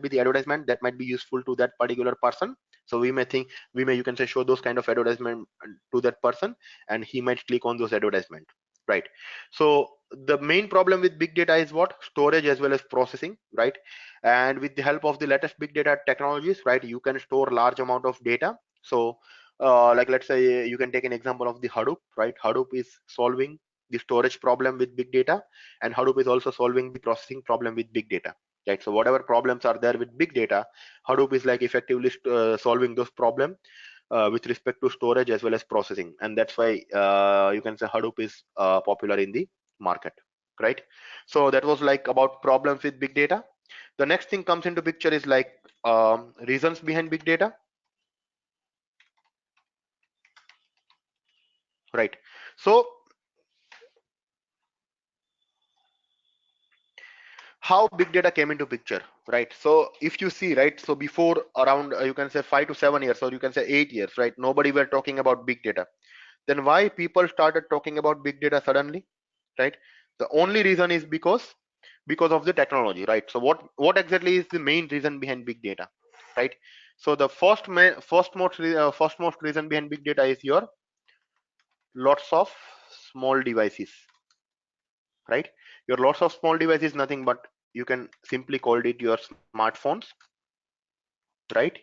be the advertisement that might be useful to that particular person. So we may, you can say, show those kind of advertisement to that person, and he might click on those advertisement, right? So the main problem with big data is what? Storage as well as processing, right? And with the help of the latest big data technologies, right, you can store large amount of data. So like let's say you can take an example of the Hadoop, right? Hadoop is solving the storage problem with big data, and Hadoop is also solving the processing problem with big data, right? So whatever problems are there with big data, Hadoop is like effectively solving those problems with respect to storage as well as processing. And that's why you can say Hadoop is popular in the market, right? So that was like about problems with big data. The next thing comes into picture is like reasons behind big data, right? So how big data came into picture, right? So if you see, right, so before around you can say 5 to 7 years, or you can say 8 years, right, nobody were talking about big data. Then why people started talking about big data suddenly, right? The only reason is because of the technology, right? So what exactly is the main reason behind big data, right? So the first most reason behind big data is your lots of small devices, right? Your lots of small devices, nothing but you can simply call it your smartphones, right?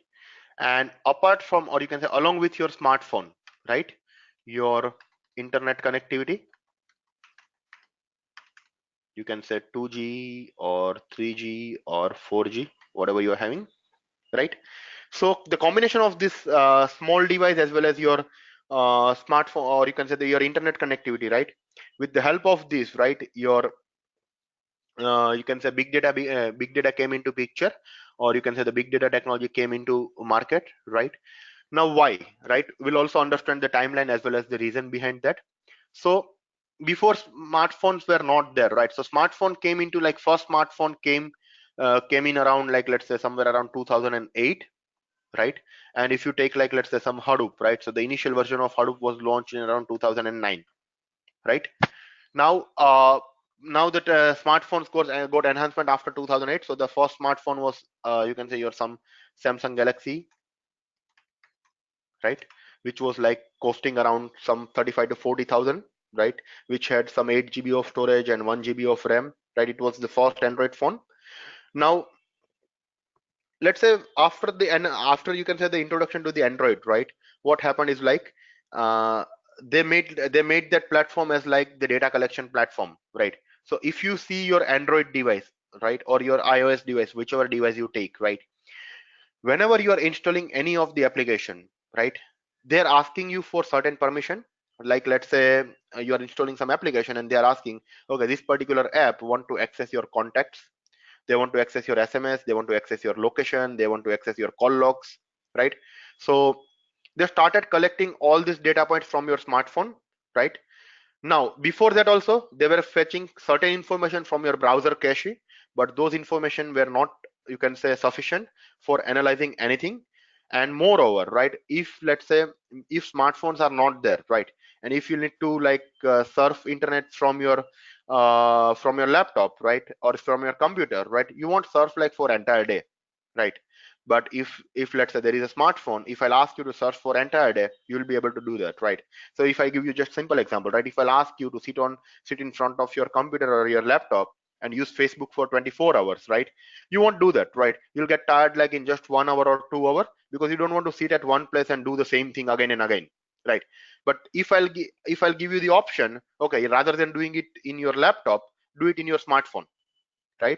And apart from, or you can say along with your smartphone, right, your internet connectivity, you can say 2G or 3G or 4G, whatever you are having, right? So the combination of this small device as well as your smartphone, or you can say your internet connectivity, right? With the help of this, right, your you can say big data came into picture, or you can say the big data technology came into market, right? Now why, right? We'll also understand the timeline as well as the reason behind that. So before smartphones were not there, right? So smartphone came into like first smartphone came in around like let's say somewhere around 2008, right? And if you take like let's say some Hadoop, right? So the initial version of Hadoop was launched in around 2009, right? Now now that smartphones got enhancement after 2008. So the first smartphone was you can say your some Samsung Galaxy, right, which was like costing around some 35 to 40,000, right, which had some 8 GB of storage and 1 GB of RAM, right? It was the first Android phone. Now let's say after the and after you can say the introduction to the Android, right, what happened is like uh, they made that platform as like the data collection platform, right? So if you see your Android device, right, or your iOS device, whichever device you take, right, whenever you are installing any of the application, right, they're asking you for certain permission. Like let's say you are installing some application and they are asking, okay, this particular app want to access your contacts, they want to access your SMS, they want to access your location, they want to access your call logs, right? So they started collecting all these data points from your smartphone, right? Now, before that also, they were fetching certain information from your browser cache, but those information were not, you can say, sufficient for analyzing anything. And moreover, right, if let's say if smartphones are not there, right, and if you need to like surf internet from your laptop, right, or from your computer, right, you won't surf like for entire day, right? But if let's say there is a smartphone, if I'll ask you to search for entire day, you'll be able to do that, right? So if I give you just simple example, right, if I'll ask you to sit in front of your computer or your laptop and use Facebook for 24 hours, right, you won't do that, right? You'll get tired like in just 1 hour or 2 hours, because you don't want to sit at one place and do the same thing again and again, right? But if I'll give you the option, okay, rather than doing it in your laptop, do it in your smartphone, right?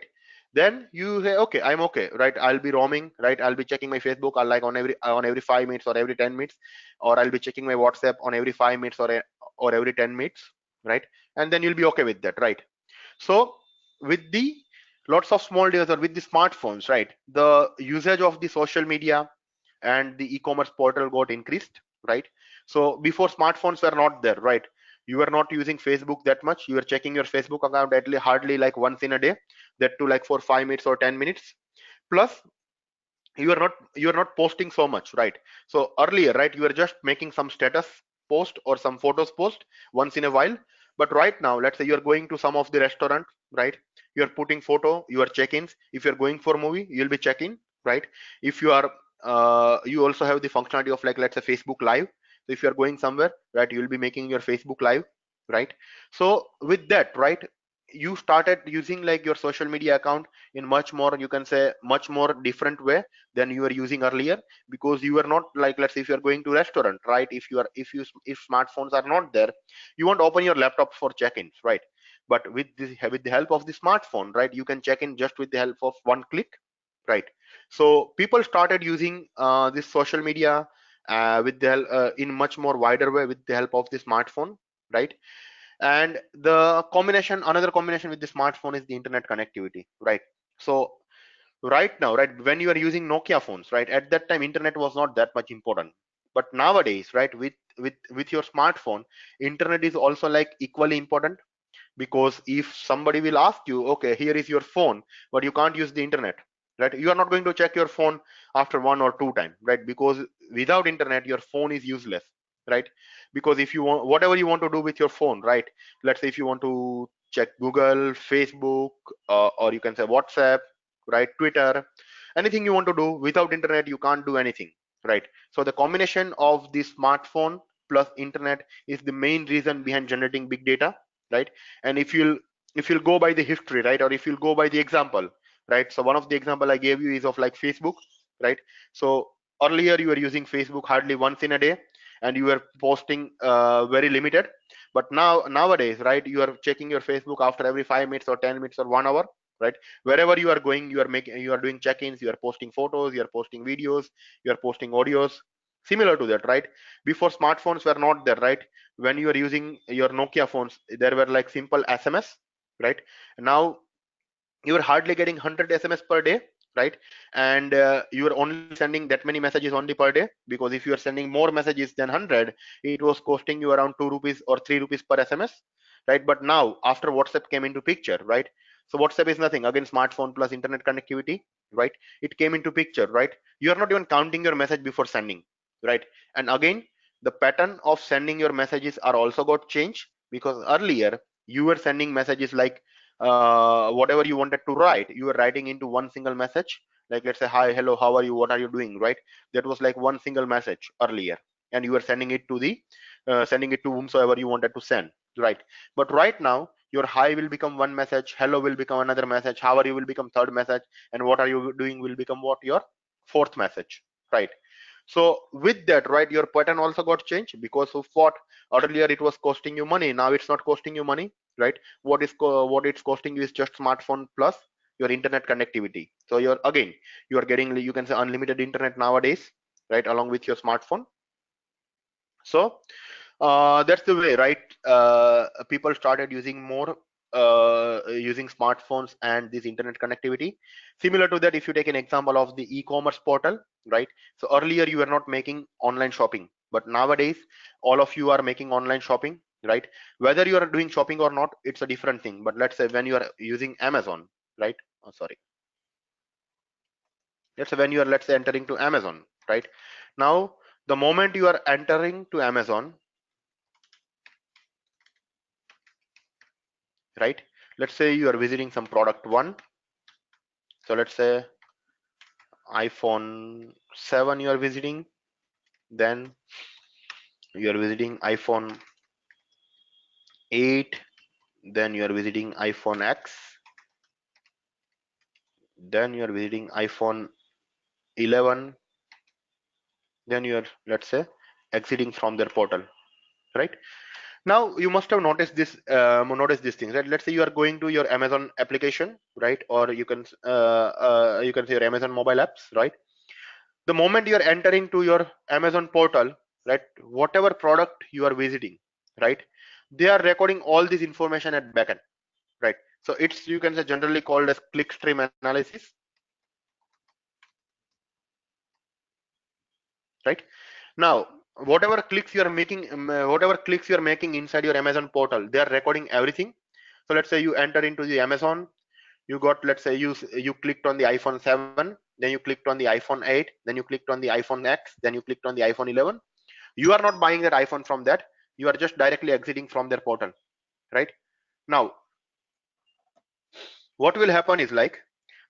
Then you say, okay, I'm okay, right? I'll be roaming, right? I'll be checking my Facebook like on every 5 minutes or every 10 minutes, or I'll be checking my WhatsApp on every 5 minutes or every 10 minutes, right? And then you'll be okay with that, right? So with the lots of small deals or with the smartphones, right, the usage of the social media and the e-commerce portal got increased, right? So before smartphones were not there, right, you were not using Facebook that much, you were checking your Facebook account at least hardly like once in a day, that to like for 5 minutes or 10 minutes. Plus you are not posting so much, right? So earlier, right, you were just making some status post or some photos post once in a while. But right now, let's say you're going to some of the restaurant, right, you're putting photo, your check-ins. If you're going for movie, you'll be checking, right? If you are you also have the functionality of like let's say Facebook live. So if you're going somewhere, right, you'll be making your Facebook live, right? So with that, right, you started using like your social media account in much more, you can say, much more different way than you were using earlier, because you are not like, let's say if you're going to restaurant, right, if smartphones are not there, you won't open your laptop for check-ins, right? But with the help of the smartphone, right, you can check in just with the help of one click, right? So people started using this social media in much more wider way with the help of the smartphone, right? And another combination with the smartphone is the internet connectivity, right? So right now, right, when you are using Nokia phones, right, at that time internet was not that much important. But nowadays, right, with your smartphone, internet is also like equally important. Because if somebody will ask you, okay, here is your phone, but you can't use the internet, right, you are not going to check your phone after 1 or 2 times, right? Because without internet your phone is useless, right? Because if you want whatever you want to do with your phone, right, let's say if you want to check Google, Facebook, or you can say WhatsApp, right, Twitter, anything you want to do, without internet you can't do anything, right? So the combination of the smartphone plus internet is the main reason behind generating big data, right? And if you'll go by the history, right, or if you'll go by the example, right, so one of the example I gave you is of like Facebook, right? So earlier you were using Facebook hardly once in a day, and you were posting very limited. But nowadays, right, you are checking your Facebook after every 5 minutes or 10 minutes or 1 hour, right? Wherever you are going, you are doing check-ins, you are posting photos, you are posting videos, you are posting audios, similar to that, right? Before smartphones were not there, right? When you are using your Nokia phones, there were like simple SMS, right? Now you are hardly getting 100 SMS per day, right? And you are only sending that many messages only per day, because if you are sending more messages than 100, it was costing you around 2 rupees or 3 rupees per SMS, right? But now after WhatsApp came into picture, right? So WhatsApp is nothing again, smartphone plus internet connectivity, right? It came into picture, right? You are not even counting your message before sending, right? And again, the pattern of sending your messages are also got changed, because earlier you were sending messages like whatever you wanted to write, you were writing into one single message, like let's say hi, hello, how are you, what are you doing, right? That was like one single message earlier, and you were sending it to the sending it to whomsoever you wanted to send, right? But right now your hi will become one message, hello will become another message, how are you will become third message, and what are you doing will become what, your fourth message, right? So with that, right, your pattern also got changed, because of what, earlier it was costing you money, now it's not costing you money, right? What it's costing you is just smartphone plus your internet connectivity. So you're again, you are getting, you can say, unlimited internet nowadays, right, along with your smartphone. So that's the way, right? People started using more using smartphones and this internet connectivity. Similar to that, if you take an example of the e-commerce portal, right? So earlier you were not making online shopping, but nowadays all of you are making online shopping, right? Whether you are doing shopping or not, it's a different thing. But let's say when you are using Amazon, right? Oh, sorry. Let's say when you are, let's say, entering to Amazon, right? Now, the moment you are entering to Amazon, right? Let's say you are visiting some product one. So let's say iPhone 7 you are visiting, then you are visiting iPhone 8, then you are visiting iPhone X, then you are visiting iPhone 11, then you are, let's say, exiting from their portal, right? Now you must have noticed this thing, right? Let's say you are going to your Amazon application, right? Or you can say your Amazon mobile apps, right? The moment you are entering to your Amazon portal, right, whatever product you are visiting, right, they are recording all this information at backend, right? So it's, you can say, generally called as clickstream analysis, right? Now whatever clicks you are making, whatever clicks you are making inside your Amazon portal, they are recording everything. So let's say you enter into the Amazon, you got, let's say, you clicked on the iPhone 7, then you clicked on the iPhone 8, then you clicked on the iPhone X, then you clicked on the iPhone 11. You are not buying that iPhone from that, you are just directly exiting from their portal, right? Now what will happen is, like,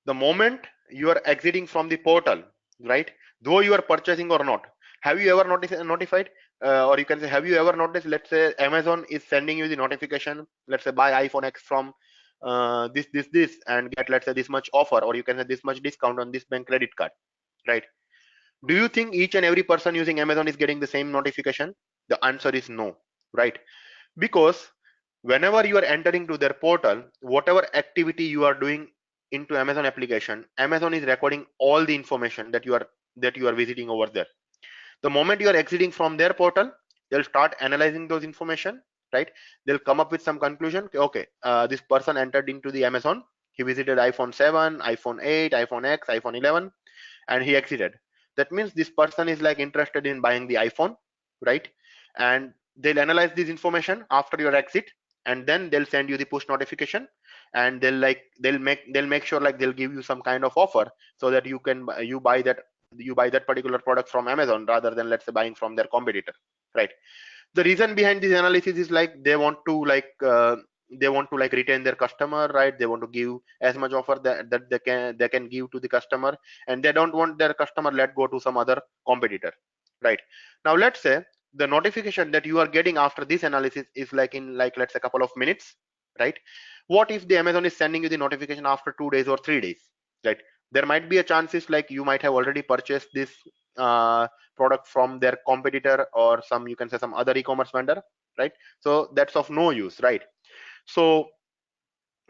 the moment you are exiting from the portal, right, though you are purchasing or not, have you ever notified, or you can say, have you ever noticed, let's say Amazon is sending you the notification, let's say buy iPhone X from this and get, let's say, this much offer, or you can say this much discount on this bank credit card, right? Do you think each and every person using Amazon is getting the same notification? The answer is no, right? Because whenever you are entering to their portal, whatever activity you are doing into Amazon application, Amazon is recording all the information that you are visiting over there. The moment you are exiting from their portal, they'll start analyzing those information, right? They'll come up with some conclusion. Okay, this person entered into the Amazon, he visited iPhone 7, iPhone 8, iPhone X, iPhone 11, and he exited. That means this person is like interested in buying the iPhone, right? And they'll analyze this information after your exit, and then they'll send you the push notification, and they'll make sure, like, they'll give you some kind of offer, so that you buy that particular product from Amazon rather than, let's say, buying from their competitor, right? The reason behind this analysis is, like, they want to, like, retain their customer, right? They want to give as much offer that they can give to the customer, and they don't want their customer let go to some other competitor, right? Now let's say the notification that you are getting after this analysis is, like, in, like, let's say, a couple of minutes, right? What if the Amazon is sending you the notification after 2 days or 3 days, right? There might be a chances, like, you might have already purchased this product from their competitor, or some, you can say, some other e-commerce vendor, right? So that's of no use, right? So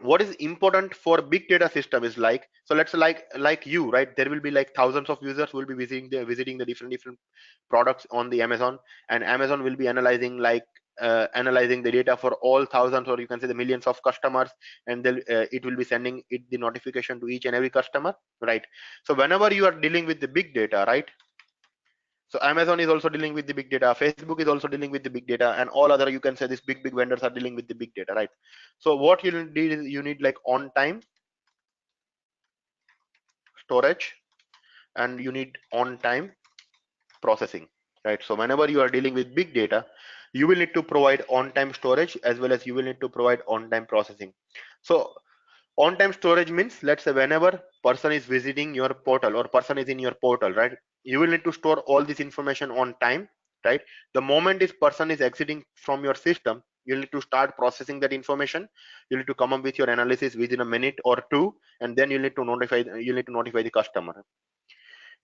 what is important for big data system is, like, so let's say, like you, right, there will be like thousands of users who will be visiting the different products on the Amazon, and Amazon will be analyzing, like, analyzing the data for all thousands, or you can say the millions of customers, and then it will be sending it the notification to each and every customer, right? So whenever you are dealing with the big data, right? So Amazon is also dealing with the big data, Facebook is also dealing with the big data, and all other, you can say, these big vendors are dealing with the big data, right? So what you need is you need like on time storage, and you need on time processing, right? So whenever you are dealing with big data, you will need to provide on time storage, as well as you will need to provide on time processing. So on time storage means, let's say whenever person is visiting your portal or person is in your portal, right, you will need to store all this information on time, right? The moment this person is exiting from your system, you need to start processing that information. You need to come up with your analysis within a minute or two, and then you need to notify the customer.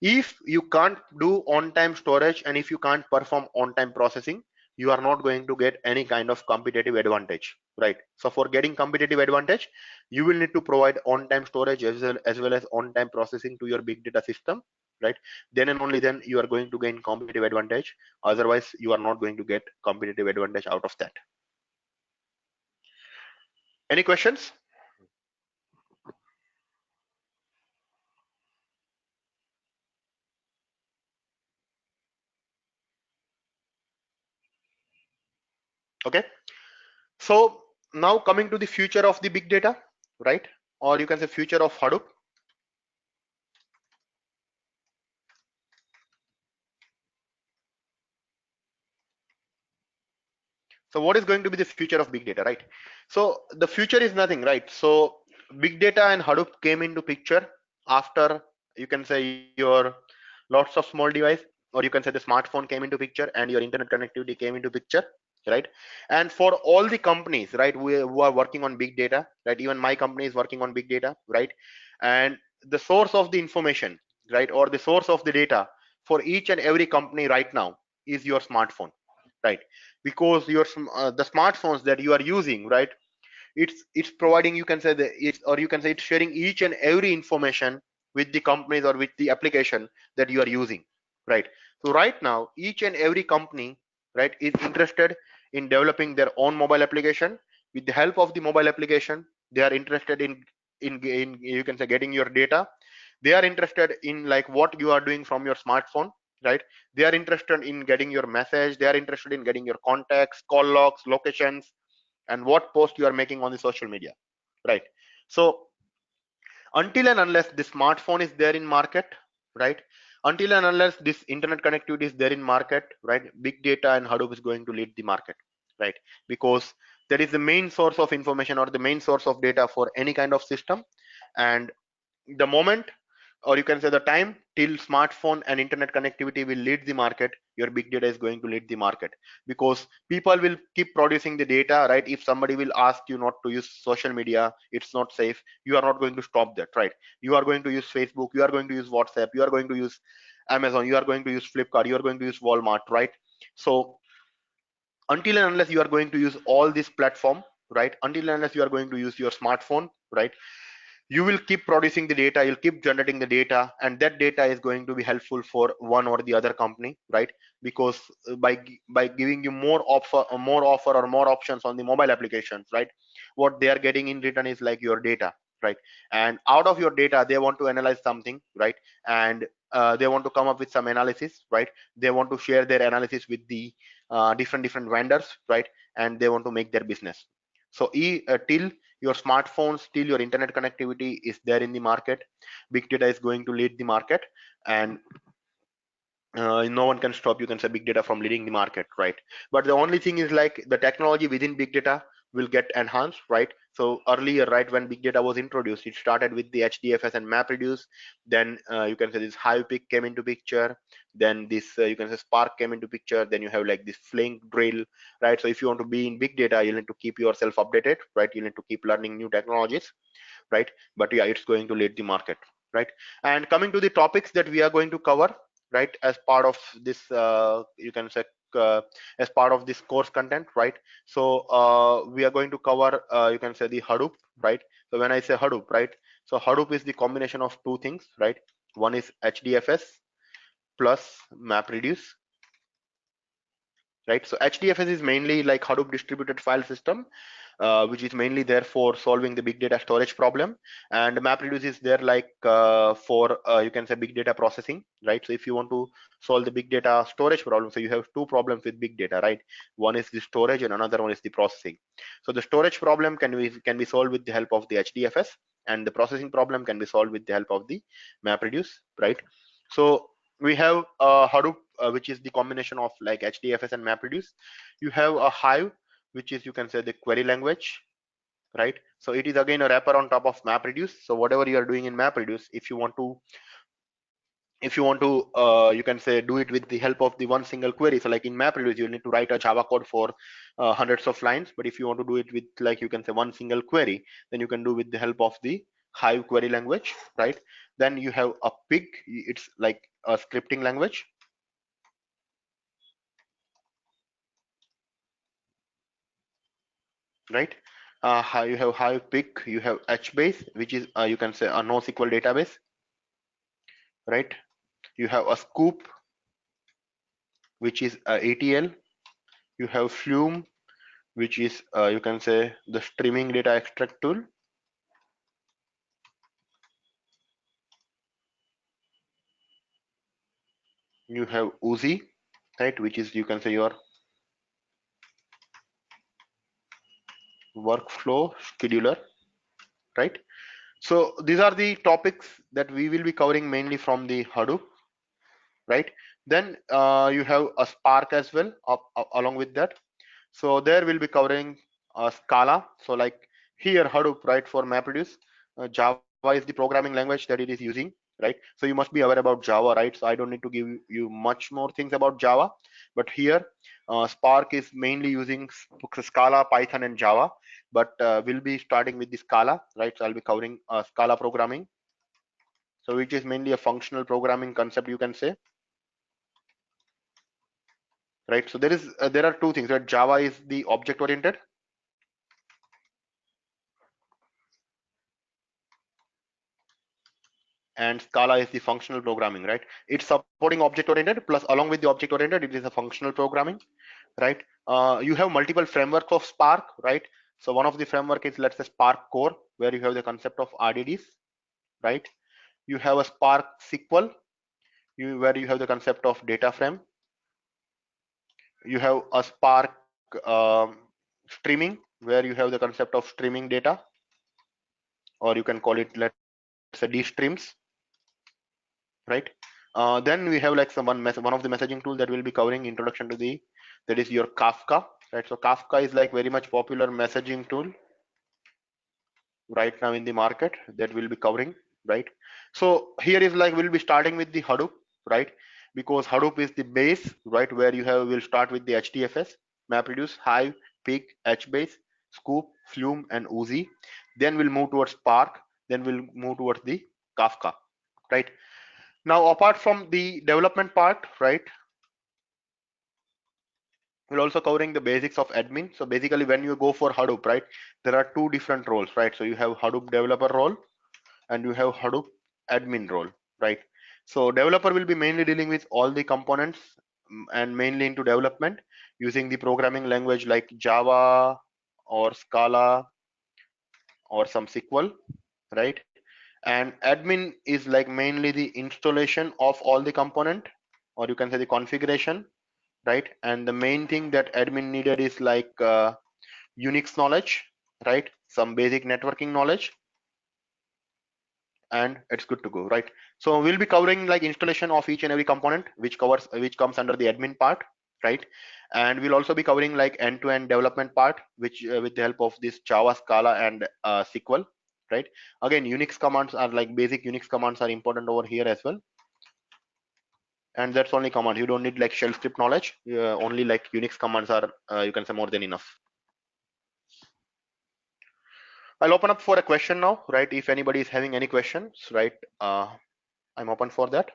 If you can't do on time storage, and if you can't perform on time processing, you are not going to get any kind of competitive advantage, right? So for getting competitive advantage, you will need to provide on time storage as well as on time processing to your big data system, right? Then and only then you are going to gain competitive advantage. Otherwise you are not going to get competitive advantage out of that. Any questions? Okay, so now coming to the future of the big data, right? Or you can say future of Hadoop. So what is going to be the future of big data, right? So the future is nothing, right? So big data and Hadoop came into picture after, you can say, your lots of small device, or you can say the smartphone came into picture, and your internet connectivity came into picture, right? And for all the companies, right, who are working on big data, right, even my company is working on big data, right? And the source of the information, right, or the source of the data for each and every company right now is your smartphone, right? Because the smartphones that you are using, right, it's providing, you can say, you can say it's sharing each and every information with the companies or with the application that you are using, right? So right now each and every company, right, is interested in developing their own mobile application. With the help of the mobile application, they are interested in you can say getting your data. They are interested in like what you are doing from your smartphone, right? They are interested in getting your message. They are interested in getting your contacts, call logs, locations, and what post you are making on the social media, right? So until and unless the smartphone is there in market, right, until and unless this internet connectivity is there in market, right, big data and Hadoop is going to lead the market, right? Because that is the main source of information or the main source of data for any kind of system. And the moment, or you can say the time till smartphone and internet connectivity will lead the market, your big data is going to lead the market. Because people will keep producing the data, right? If somebody will ask you not to use social media, it's not safe, you are not going to stop that, right? You are going to use Facebook, you are going to use WhatsApp, you are going to use Amazon, you are going to use Flipkart, you are going to use Walmart, right? So until and unless you are going to use all this platform, right, until and unless you are going to use your smartphone, right, you will keep producing the data, you'll keep generating the data, and that data is going to be helpful for one or the other company, right? Because by giving you more offer or more options on the mobile applications, right, what they are getting in return is like your data, right? And out of your data they want to analyze something, right? And they want to come up with some analysis, right? They want to share their analysis with the different vendors, right? And they want to make their business. So till your smartphones, till your internet connectivity is there in the market, big data is going to lead the market. And no one can stop, you can say, big data from leading the market, right? But the only thing is like the technology within big data will get enhanced, right? So earlier, right, when big data was introduced, it started with the HDFS and MapReduce. Then you can say this HivePick came into picture. Then this you can say Spark came into picture. Then you have like this Flink drill, right? So if you want to be in big data, you need to keep yourself updated, right? You need to keep learning new technologies, right? But yeah, it's going to lead the market, right? And coming to the topics that we are going to cover, right, as part of this you can say as part of this course content, right? So we are going to cover you can say the Hadoop, right? So when I say Hadoop, right, so Hadoop is the combination of two things, right? One is HDFS plus MapReduce, right? So HDFS is mainly like Hadoop distributed file system, which is mainly there for solving the big data storage problem, and MapReduce is there like for you can say big data processing, right? So if you want to solve the big data storage problem, so you have two problems with big data, right? One is the storage and another one is the processing. So the storage problem can be solved with the help of the HDFS, and the processing problem can be solved with the help of the MapReduce, right? So we have Hadoop, which is the combination of like HDFS and MapReduce. You have a Hive, which is you can say the query language, right? So it is again a wrapper on top of MapReduce. So whatever you are doing in MapReduce, if you want to you can say do it with the help of the one single query. So like in MapReduce you need to write a Java code for hundreds of lines, but if you want to do it with like you can say one single query, then you can do with the help of the Hive query language, right? Then you have a Pig, it's like a scripting language, right? You have Hive Pig, you have HBase, which is you can say a NoSQL database, right? You have a Scoop, which is a ATL. You have Flume, which is you can say the streaming data extract tool. You have Uzi, right, which is you can say your workflow scheduler, right? So these are the topics that we will be covering mainly from the Hadoop, right? Then you have a Spark as well along with that. So there we'll be covering Scala. So like here Hadoop, right, for MapReduce, Java is the programming language that it is using, right? So you must be aware about Java, right? So I don't need to give you much more things about Java, but here Spark is mainly using Scala, Python, and Java. But we'll be starting with the Scala, right? So I'll be covering Scala programming. So which is mainly a functional programming concept, you can say, right? So there are two things, right? Java is the object oriented, and Scala is the functional programming, right? It's supporting object oriented, plus along with the object oriented it is a functional programming, right? You have multiple frameworks of Spark, right? So one of the framework is, let's say, Spark Core, where you have the concept of RDDs, right? You have a Spark SQL, where you have the concept of data frame. You have a Spark streaming, where you have the concept of streaming data, or you can call it, let's say, D streams, right? Then we have like one of the messaging tool that we'll be covering, introduction to the, that is your Kafka, right? So Kafka is like very much popular messaging tool right now in the market that we'll be covering, right? So here is like we'll be starting with the Hadoop, right? Because Hadoop is the base, right? Where you have, we'll start with the HDFS, MapReduce, Hive, Pig, HBase, Scoop, Flume, and Uzi. Then we'll move towards Spark. Then we'll move towards the Kafka, right? Now, apart from the development part, right, we're also covering the basics of admin. So basically, when you go for Hadoop, right, there are two different roles, right? So you have Hadoop developer role and you have Hadoop admin role, right? So developer will be mainly dealing with all the components, and mainly into development using the programming language like Java or Scala or some SQL, right? And admin is like mainly the installation of all the component, or you can say the configuration, right? And the main thing that admin needed is like Unix knowledge, right? Some basic networking knowledge, and it's good to go, right? So we'll be covering like installation of each and every component, which comes under the admin part, right? And we'll also be covering like end-to-end development part, which with the help of this Java, Scala, and SQL, right? Again, Unix commands are like basic Unix commands are important over here as well, and that's only commands. You don't need like shell script knowledge. Only like Unix commands are you can say more than enough. I'll open up for a question now, right? If anybody is having any questions, right? I'm open for that.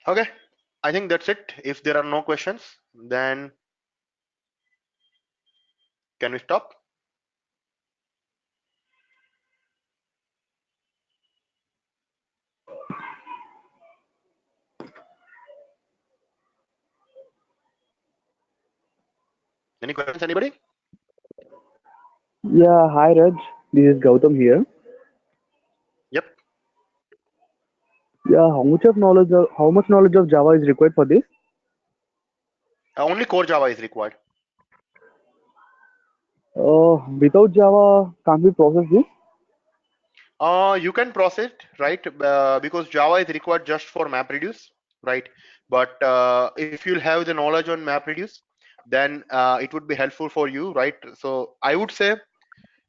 Okay, I think that's it. If there are no questions, then can we stop? Any questions, anybody? Yeah, hi Raj. This is Gautam here. Yep. Yeah, how much knowledge of Java is required for this? Only core Java is required. Without Java, can't we process this? You can process it, right? Because Java is required just for MapReduce, right? But if you'll have the knowledge on MapReduce, then it would be helpful for you, right? So I would say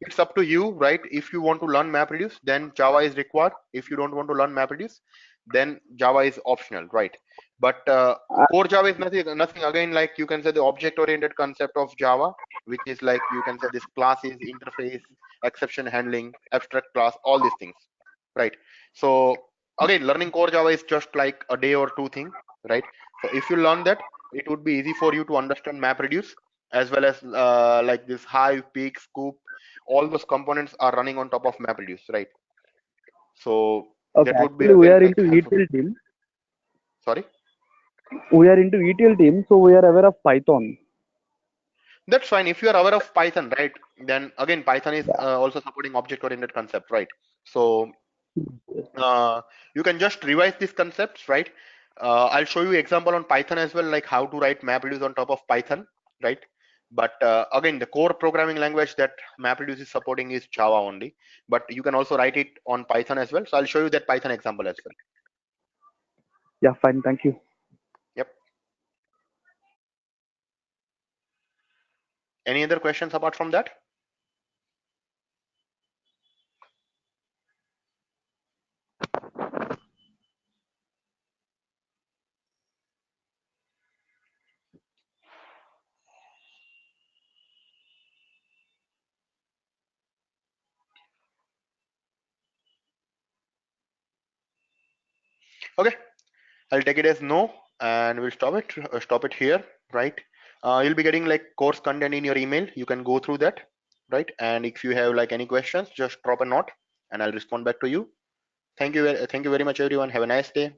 it's up to you, right? If you want to learn MapReduce, then Java is required. If you don't want to learn MapReduce, then Java is optional, right? But Uh, core Java is nothing again, like you can say the object oriented concept of Java, which is like you can say this classes, interface, exception handling, abstract class, all these things, right? So again, learning core Java is just like a day or two thing, right? So if you learn that, it would be easy for you to understand MapReduce, as well as like this hive, peak, scoop, all those components are running on top of MapReduce, right? So okay, that would be actually we again are like into helpful. ETL team. Sorry. We are into ETL team, so we are aware of Python. That's fine. If you are aware of Python, right, then again, Python is Yeah. also supporting object-oriented concept, right? So you can just revise these concepts, right? I'll show you example on Python as well, like how to write MapReduce on top of Python, right? But again, the core programming language that MapReduce is supporting is Java only, but you can also write it on Python as well. So I'll show you that Python example as well. Yeah, fine. Thank you. Yep. Any other questions apart from that? Okay, I'll take it as no, and we'll stop it here, right? You'll be getting like course content in your email. You can go through that, right? And if you have like any questions, just drop a note, and I'll respond back to you. Thank you very much, everyone. Have a nice day.